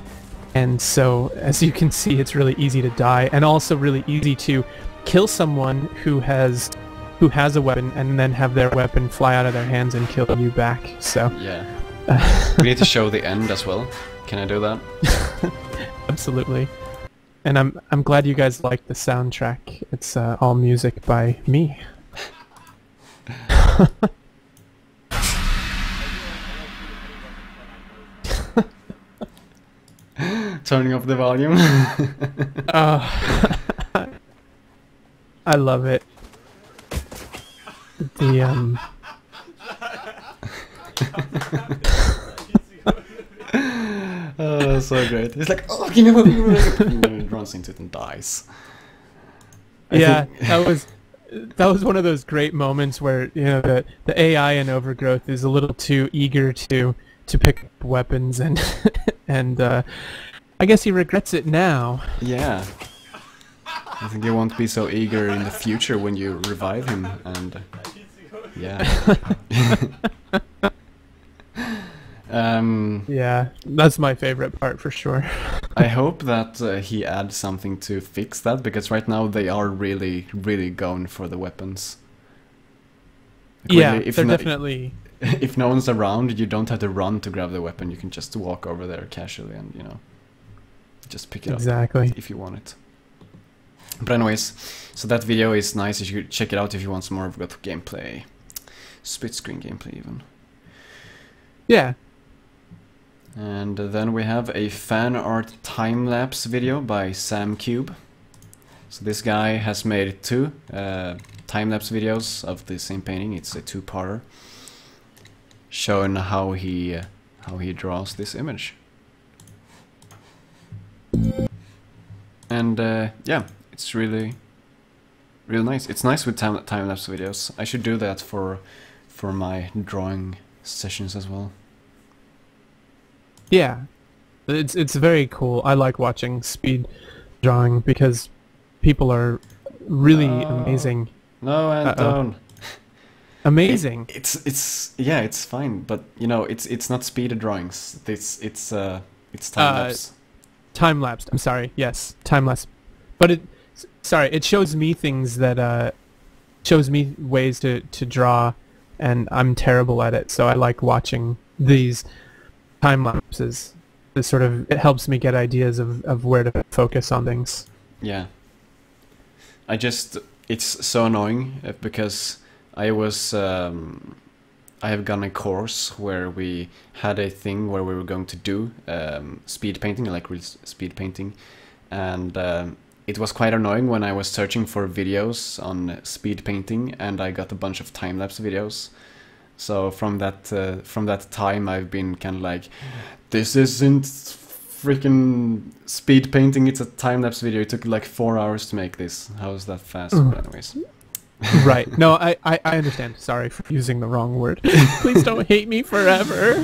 And so, as you can see, it's really easy to die, and also really easy to kill someone who has a weapon and then have their weapon fly out of their hands and kill you back. So yeah. We need to show the end as well. Can I do that? Absolutely. And I'm glad you guys like the soundtrack. It's all music by me. Turning up the volume. I love it. Oh, so great. He's like, oh, give me a weapon. And then he runs into it and dies. Yeah, that was one of those great moments where, you know, the AI in Overgrowth is a little too eager to pick up weapons, and I guess he regrets it now. Yeah. I think he won't be so eager in the future when you revive him, and yeah. Yeah, that's my favorite part for sure. I hope that he adds something to fix that, because right now they are really, really going for the weapons. Like Yeah, really, they're definitely... If no one's around, you don't have to run to grab the weapon. You can just walk over there casually and, you know, just pick it up if you want it. But anyways, so that video is nice. You should check it out if you want some more Overgrowth gameplay. Split screen gameplay even. Yeah. And then we have a fan art time-lapse video by Sam Cube. So this guy has made 2 time-lapse videos of the same painting. It's a 2-parter showing how he draws this image. And yeah, it's really nice. It's nice with time-lapse videos. I should do that for my drawing sessions as well. Yeah, it's very cool. I like watching speed drawing because people are really amazing. No, Anton. Amazing. It's fine, but you know, it's not speed drawings. It's time lapse. Time lapsed. I'm sorry. Yes, time lapse. But it shows me things that shows me ways to draw, and I'm terrible at it. So I like watching these time lapses. It helps me get ideas of where to focus on things. Yeah. It's so annoying because I have gone a course where we had a thing where we were going to do speed painting, like real speed painting, and it was quite annoying when I was searching for videos on speed painting, and I got a bunch of time-lapse videos. So from that time, I've been kind of like, this isn't freaking speed painting, it's a time-lapse video. It took like 4 hours to make this. How is that fast? But anyways. Right. No, I understand. Sorry for using the wrong word. Please don't hate me forever.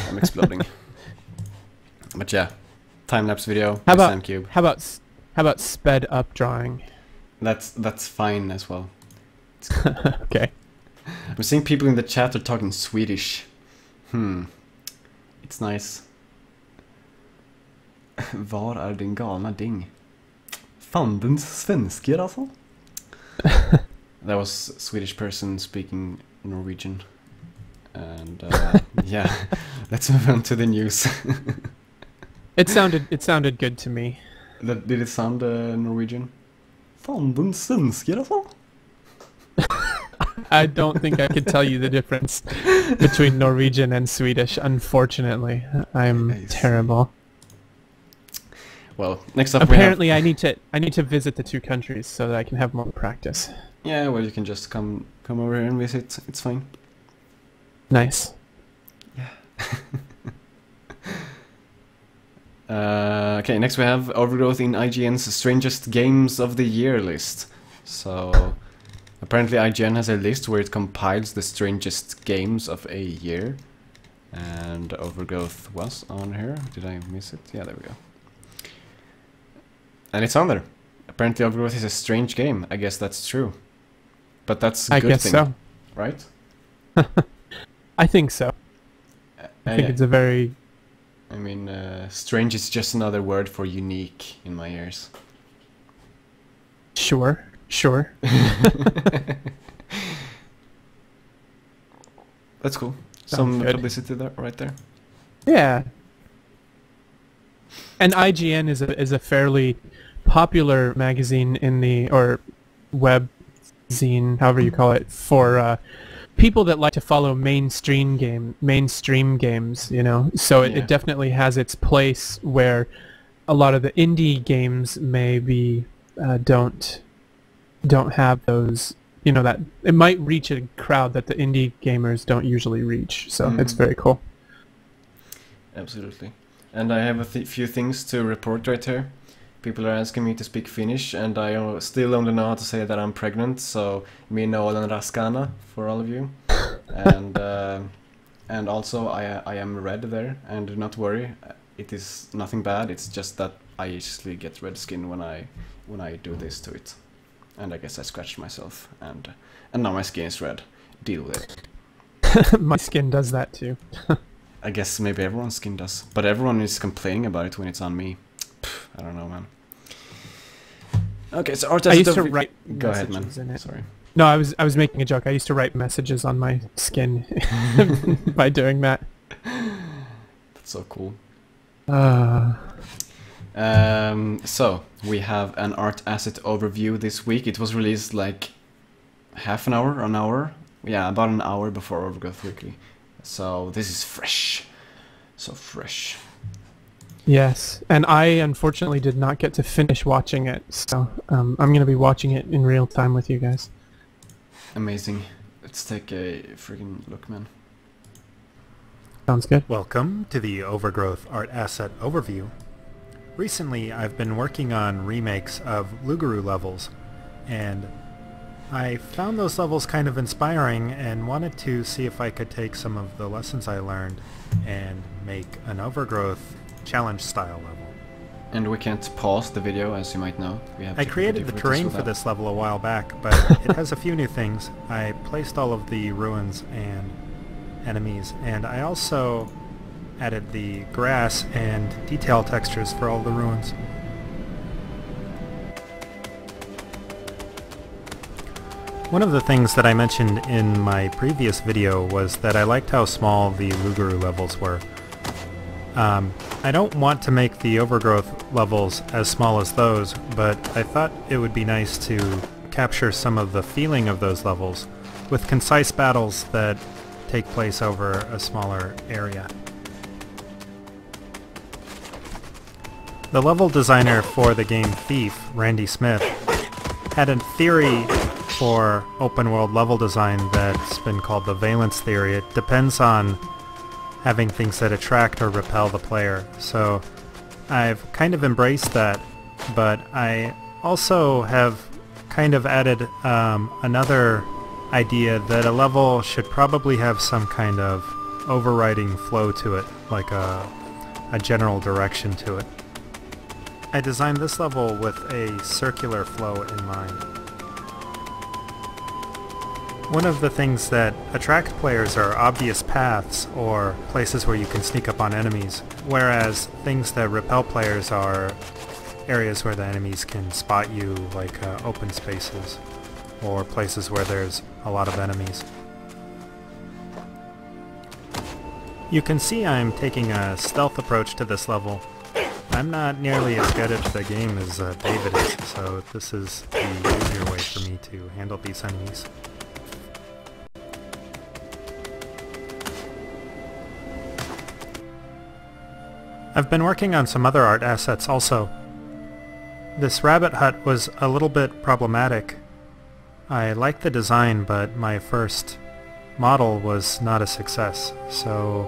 I'm exploding. But yeah, time-lapse video by Sam Cube. How about sped up drawing? That's fine as well. Okay. I'm seeing people in the chat are talking Swedish. It's nice. Var är din galna ding? Fandens svenskar alltså? That was Swedish person speaking Norwegian. And yeah, let's move on to the news. It sounded good to me. Did it sound Norwegian? Fandens svenskar alltså? I don't think I could tell you the difference between Norwegian and Swedish, unfortunately. I'm terrible. Well, next up apparently I need to visit the 2 countries so that I can have more practice. Yeah, well, you can just come over here and visit. It's fine. Nice. Yeah. Okay, next we have Overgrowth in IGN's Strangest Games of the Year list. So apparently IGN has a list where it compiles the strangest games of a year, and Overgrowth was on here. Did I miss it? Yeah, there we go. And it's on there. Apparently Overgrowth is a strange game. I guess that's true. But that's a good thing. I guess so. Right? I think so. I think it's a very... I mean, strange is just another word for unique in my ears. Sure. That's cool. Some publicity there, right there. Yeah. And IGN is a fairly popular magazine or web zine, however you call it, for people that like to follow mainstream games, you know. So it definitely has its place where a lot of the indie games maybe don't have those you know, that it might reach a crowd that the indie gamers don't usually reach. So it's very cool. Absolutely. And I have a few things to report right here. People are asking me to speak Finnish, and I still only know how to say that I'm pregnant, so minä olen raskaana for all of you. And also I am red there, and do not worry, it is nothing bad. It's just that I usually get red skin when I do this to it. And I guess I scratched myself, and now my skin is red. Deal with it. My skin does that too. I guess maybe everyone's skin does, but everyone is complaining about it when it's on me. Pff, I don't know, man. Okay, so I used to write Go ahead, man. messages in it. Sorry. No, I was making a joke. I used to write messages on my skin by doing that. That's so cool. So we have an art asset overview this week. It was released like half an hour, yeah, about an hour before Overgrowth Weekly. So this is fresh, so fresh. Yes, and I unfortunately did not get to finish watching it, so I'm going to be watching it in real time with you guys. Amazing. Let's take a freaking look, man. Sounds good. Welcome to the Overgrowth Art Asset Overview. Recently, I've been working on remakes of Lugaru levels, and I found those levels kind of inspiring and wanted to see if I could take some of the lessons I learned and make an Overgrowth challenge style level. And we can't pause the video, as you might know. I created the terrain for this level a while back, but it has a few new things. I placed all of the ruins and enemies, and I also added the grass and detail textures for all the ruins. One of the things that I mentioned in my previous video was that I liked how small the Lugaru levels were. I don't want to make the Overgrowth levels as small as those, but I thought it would be nice to capture some of the feeling of those levels with concise battles that take place over a smaller area. The level designer for the game Thief, Randy Smith, had a theory for open world level design that's been called the valence theory. It depends on having things that attract or repel the player. So I've kind of embraced that, but I also have kind of added another idea that a level should probably have some kind of overriding flow to it, like a general direction to it. I designed this level with a circular flow in mind. One of the things that attract players are obvious paths or places where you can sneak up on enemies, whereas things that repel players are areas where the enemies can spot you, like open spaces or places where there's a lot of enemies. You can see I'm taking a stealth approach to this level. I'm not nearly as good at the game as David is, so this is the easier way for me to handle these enemies. I've been working on some other art assets also. This rabbit hut was a little bit problematic. I liked the design, but my first model was not a success, so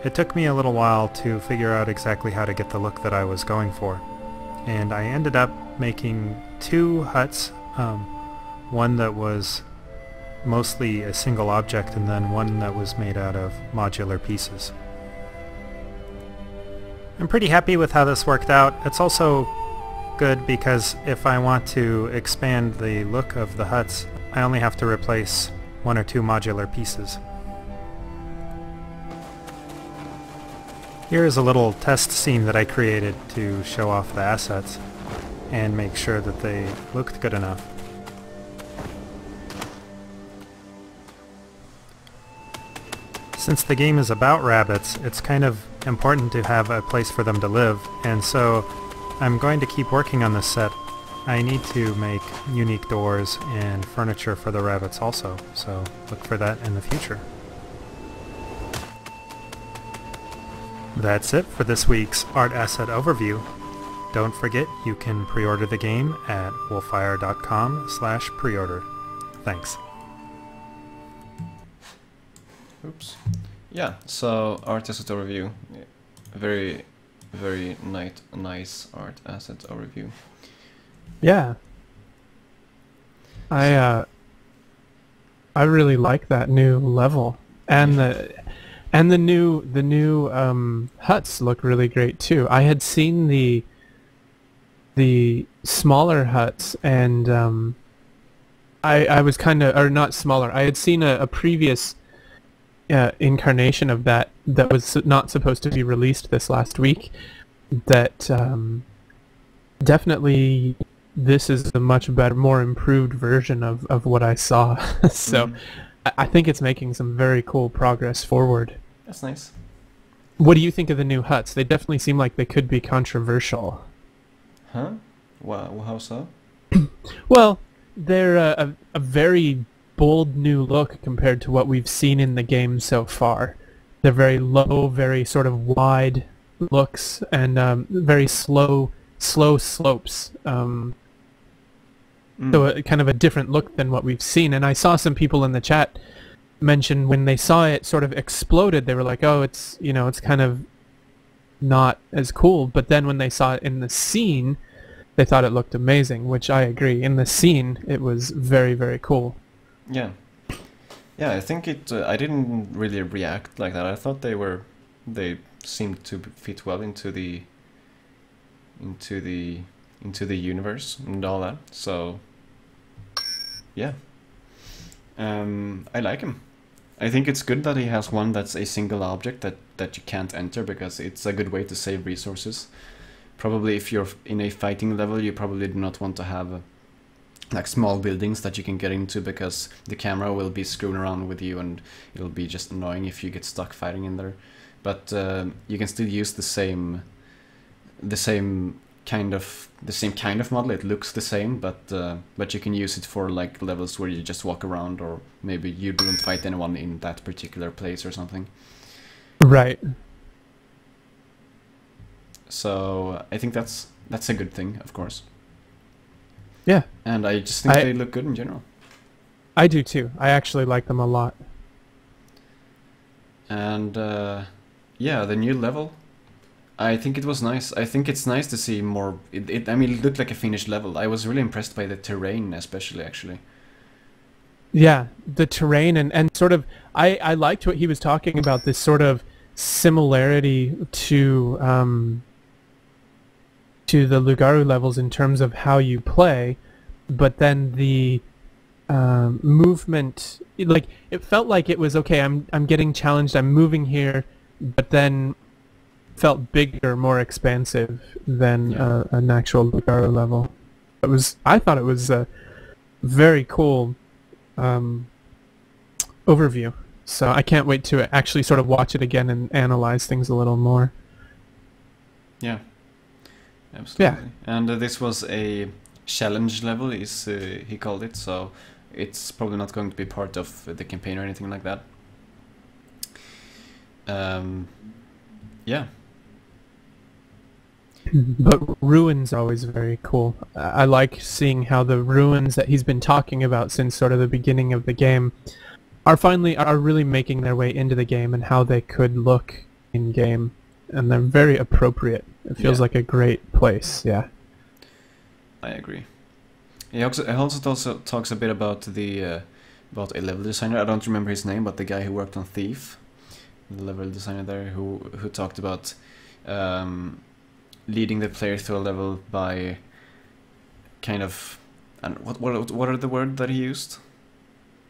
it took me a little while to figure out exactly how to get the look that I was going for. And I ended up making two huts, one that was mostly a single object and then one that was made out of modular pieces. I'm pretty happy with how this worked out. It's also good because if I want to expand the look of the huts, I only have to replace one or two modular pieces. Here is a little test scene that I created to show off the assets and make sure that they looked good enough. Since the game is about rabbits, it's kind of important to have a place for them to live, and so I'm going to keep working on this set. I need to make unique doors and furniture for the rabbits also, so look for that in the future. That's it for this week's Art Asset Overview. Don't forget you can pre-order the game at wolfire.com/preorder. Thanks. Oops. Yeah, so art asset overview. Very, very nice art asset overview. Yeah. I really like that new level, and the new huts look really great too. I had seen the smaller huts, and I was kind of, or not smaller. I had seen a previous incarnation of that was not supposed to be released this last week. That definitely this is a much better, more improved version of what I saw. So I think it's making some very cool progress forward. That's nice. What do you think of the new huts? They definitely seem like they could be controversial. Huh? Wow, how so? Well, they're a very bold new look compared to what we've seen in the game so far. They're very low, very sort of wide looks, and very slow slopes. So kind of a different look than what we've seen. And I saw some people in the chat mention when they saw it sort of exploded, they were like, oh, it's, you know, it's kind of not as cool. But then when they saw it in the scene, they thought it looked amazing, which I agree. In the scene, it was very, very cool. Yeah. Yeah, I think it, I didn't really react like that. I thought they seemed to fit well into the universe and all that. So yeah, I like him. I think it's good that he has one that's a single object that you can't enter, because it's a good way to save resources. Probably if you're in a fighting level, you probably do not want to have like small buildings that you can get into, because the camera will be screwing around with you and it'll be just annoying if you get stuck fighting in there. But you can still use the same kind of model. It looks the same, but you can use it for like levels where you just walk around, or maybe you don't fight anyone in that particular place or something. Right. So I think that's a good thing, of course. Yeah. And I just think they look good in general. I do too. I actually like them a lot. And yeah, the new level, I think it was nice. I think it's nice to see more. I mean, it looked like a finished level. I was really impressed by the terrain, especially, actually. Yeah, the terrain and sort of, I liked what he was talking about, this sort of similarity to the Lugaru levels in terms of how you play, but then the movement, like it felt like it was okay. I'm getting challenged. I'm moving here, but then felt bigger, more expansive than an actual Lugaru level. I thought it was a very cool overview. So I can't wait to actually sort of watch it again and analyze things a little more. Yeah, absolutely. Yeah. And this was a challenge level, he called it, so it's probably not going to be part of the campaign or anything like that. Yeah. But ruins are always very cool. I like seeing how the ruins that he's been talking about since sort of the beginning of the game are really making their way into the game, and how they could look in game, and they're very appropriate. It feels like a great place. Yeah, I agree. He also talks a bit about about a level designer. I don't remember his name, but the guy who worked on Thief, the level designer there, who talked about leading the player through a level by kind of, and what are the word that he used?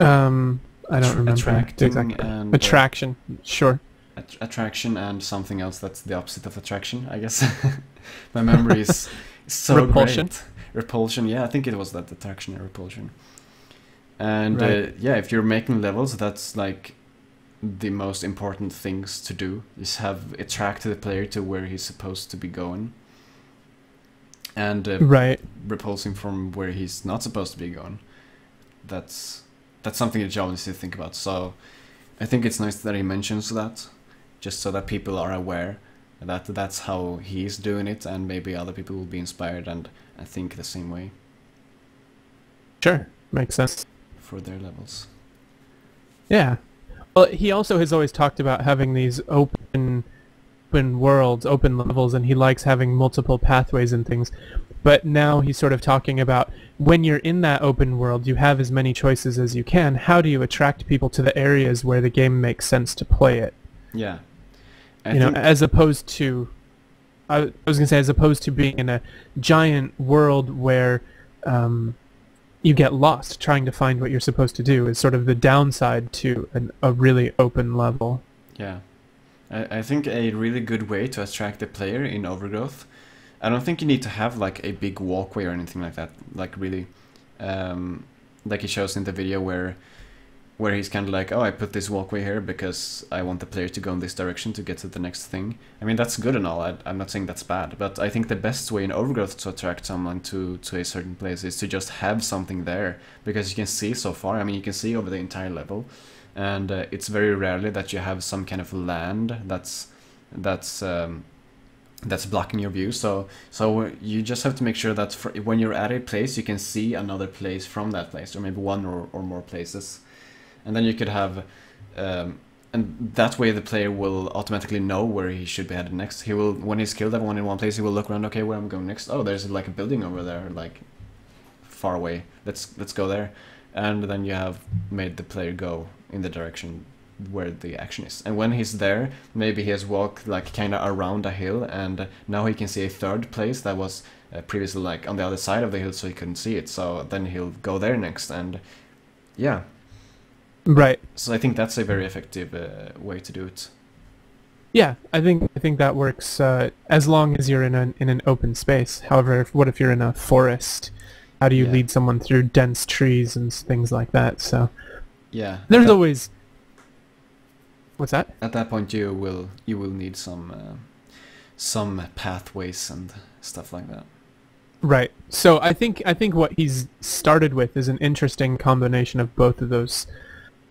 I don't remember. Attracting exactly. And attraction, sure. Attraction and something else that's the opposite of attraction, I guess. My memory is so Repulsion. great. Repulsion, yeah, I think it was that, attraction and repulsion. And Right. yeah, if you're making levels, that's like the most important things to do, is attract the player to where he's supposed to be going, and Right. repulse him from where he's not supposed to be going. That's something that Joe needs to think about. So I think it's nice that he mentions that, just so that people are aware that that's how he's doing it, and maybe other people will be inspired and think the same way. Sure, makes sense. for their levels. Yeah. Well, he also has always talked about having these open worlds, open levels, and he likes having multiple pathways and things. But now he's sort of talking about when you're in that open world, you have as many choices as you can. How do you attract people to the areas where the game makes sense to play it? Yeah. As opposed to, I was going to say, as opposed to being in a giant world where you get lost trying to find what you're supposed to do is sort of the downside to a really open level. Yeah. I think a really good way to attract the player in Overgrowth, I don't think you need to have like a big walkway or anything like that, like really, like he shows in the video where he's kind of like, oh, I put this walkway here because I want the player to go in this direction to get to the next thing. I mean, that's good and all, I'm not saying that's bad, but I think the best way in Overgrowth to attract someone to a certain place is to just have something there, because you can see so far, I mean, you can see over the entire level, and it's very rarely that you have some kind of land that's blocking your view. So you just have to make sure that when you're at a place, you can see another place from that place, or maybe one or more places. And then you could have, and that way the player will automatically know where he should be headed next. He will, when he's killed everyone in one place, he will look around, okay, where am I going next? Oh, there's like a building over there, like far away. Let's go there. And then you have made the player go in the direction where the action is. And when he's there, maybe he has walked like kind of around a hill, and now he can see a third place that was previously like on the other side of the hill, so he couldn't see it. So then he'll go there next, and yeah. Right. So I think that's a very effective way to do it. Yeah, I think that works as long as you're in an open space. However, what if you're in a forest? How do you lead someone through dense trees and things like that? So yeah, there's always. What's that? At that point, you will need some pathways and stuff like that. Right. So I think what he's started with is an interesting combination of both of those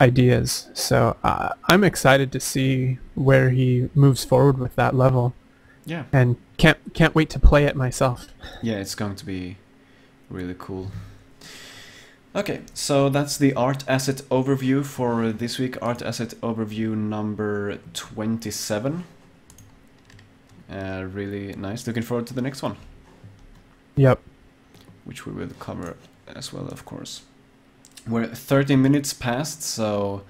ideas. So I'm excited to see where he moves forward with that level. Yeah. And can't wait to play it myself. Yeah, it's going to be really cool. Okay, so that's the art asset overview for this week. Art asset overview number 27. Really nice. Looking forward to the next one. Yep. Which we will cover as well, of course. We're 30 minutes past, so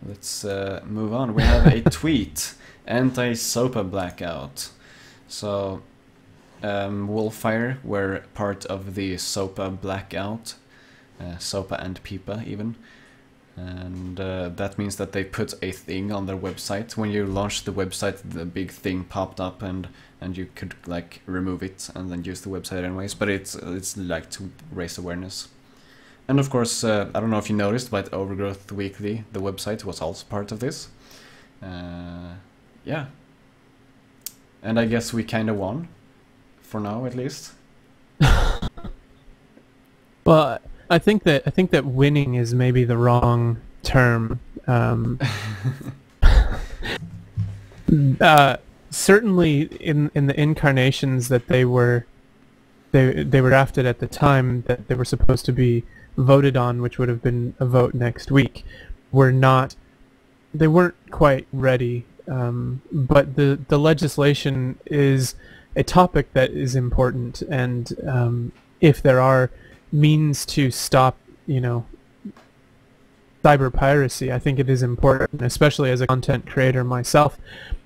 let's move on. We have a tweet. Anti-SOPA blackout. So, Wolfire were part of the SOPA blackout. SOPA and PIPA even, and that means that they put a thing on their website. When you launched the website, the big thing popped up, and you could like remove it and then use the website anyways, but it's like to raise awareness. And of course, I don't know if you noticed, but Overgrowth Weekly, the website, was also part of this. Yeah, and I guess we kind of won, for now at least. Well, I think that winning is maybe the wrong term. Certainly, in the incarnations that they were drafted at the time that they were supposed to be voted on, which would have been a vote next week, they weren't quite ready. But the legislation is a topic that is important, and if there are means to stop, cyber piracy, I think it is important, especially as a content creator myself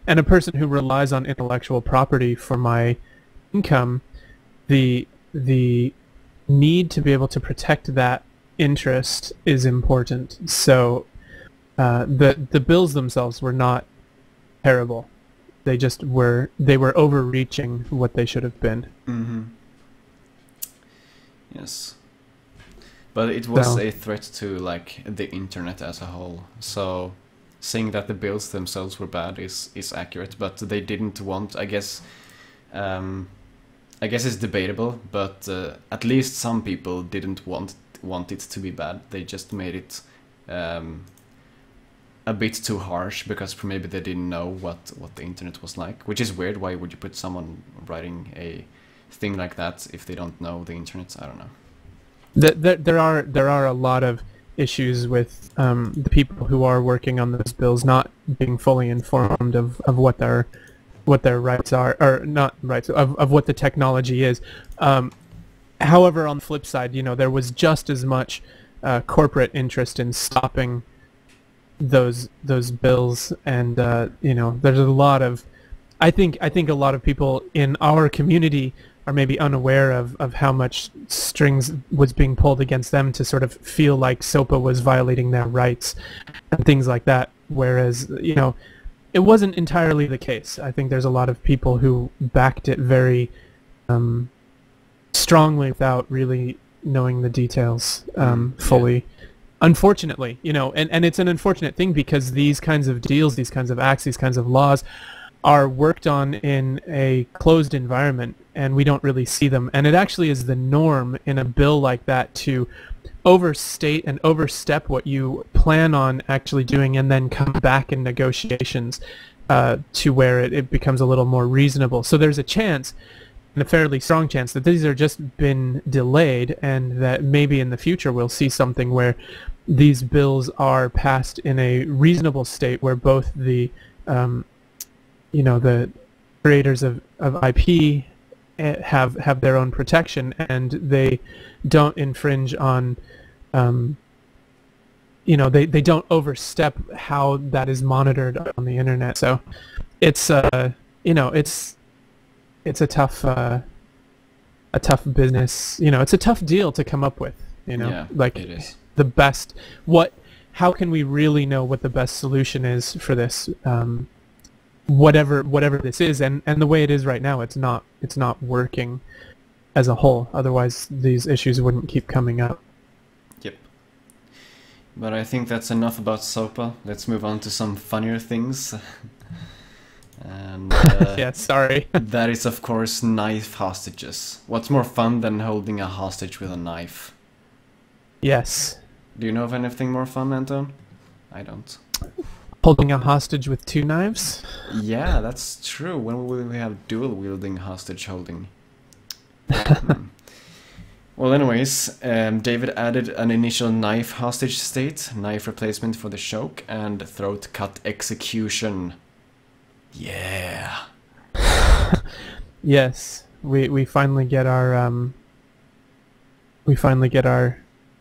and a person who relies on intellectual property for my income. The need to be able to protect that interest is important. So the bills themselves were not terrible. They were overreaching what they should have been. Mm-hmm. Yes, but it was a threat to like the internet as a whole. So saying that the bills themselves were bad is accurate, but they didn't want. I guess it's debatable, but at least some people didn't want it to be bad. They just made it a bit too harsh because maybe they didn't know what the internet was like, which is weird. Why would you put someone writing a thing like that if they don't know the internet? I don't know. There are a lot of issues with the people who are working on those bills not being fully informed of what their rights are, or not rights, of what the technology is. However, on the flip side, there was just as much corporate interest in stopping those bills, and there's a lot of, I think a lot of people in our community are maybe unaware of how much strings was being pulled against them to sort of feel like SOPA was violating their rights and things like that, whereas it wasn't entirely the case. I think there's a lot of people who backed it very strongly without really knowing the details fully. Yeah. Unfortunately, and it's an unfortunate thing because these kinds of deals, these kinds of acts, these kinds of laws are worked on in a closed environment, and we don't really see them. And it actually is the norm in a bill like that to overstate and overstep what you plan on actually doing and then come back in negotiations to where it becomes a little more reasonable. So there's a chance, and a fairly strong chance, that these are just been delayed, and that maybe in the future we'll see something where these bills are passed in a reasonable state where both the the creators of IP have their own protection, and they don't infringe on they don't overstep how that is monitored on the internet. So it's it's a tough business. It's a tough deal to come up with. Yeah, like it is. The best. How can we really know what the best solution is for this? Whatever this is, and the way it is right now, it's not working as a whole. Otherwise, these issues wouldn't keep coming up. Yep. But I think that's enough about SOPA. Let's move on to some funnier things. And yeah, sorry. That is, of course, knife hostages. What's more fun than holding a hostage with a knife? Yes. Do you know of anything more fun, Anton? I don't. Holding a hostage with two knives? Yeah, that's true. When will we have dual-wielding hostage holding? Well, anyways, David added an initial knife hostage state, knife replacement for the choke, and throat cut execution. Yeah. Yes, we finally get our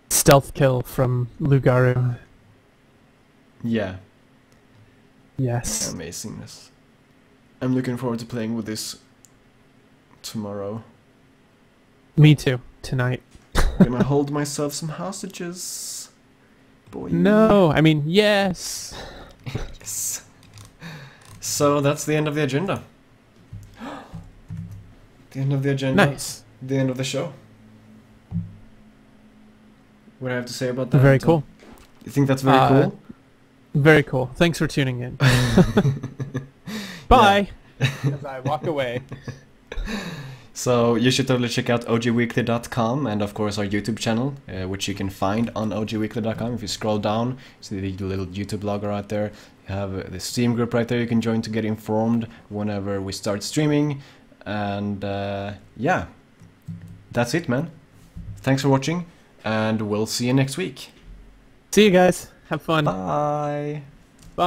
stealth kill from Lugaru. Yeah. Yes. Amazingness. I'm looking forward to playing with this tomorrow. Me too. Tonight. I'm gonna hold myself some hostages. Boy. No, I mean, yes. Yes. So that's the end of the agenda. The end of the agenda. Nice. The end of the show. What do I have to say about that? Very cool. You think that's very cool? Very cool. Thanks for tuning in. Bye. As I walk away. So you should totally check out ogweekly.com and of course our YouTube channel, which you can find on ogweekly.com. If you scroll down, see the little YouTube logo right there. You have the Steam group right there. You can join to get informed whenever we start streaming. And yeah, that's it, man. Thanks for watching, and we'll see you next week. See you guys. Have fun. Bye. Bye.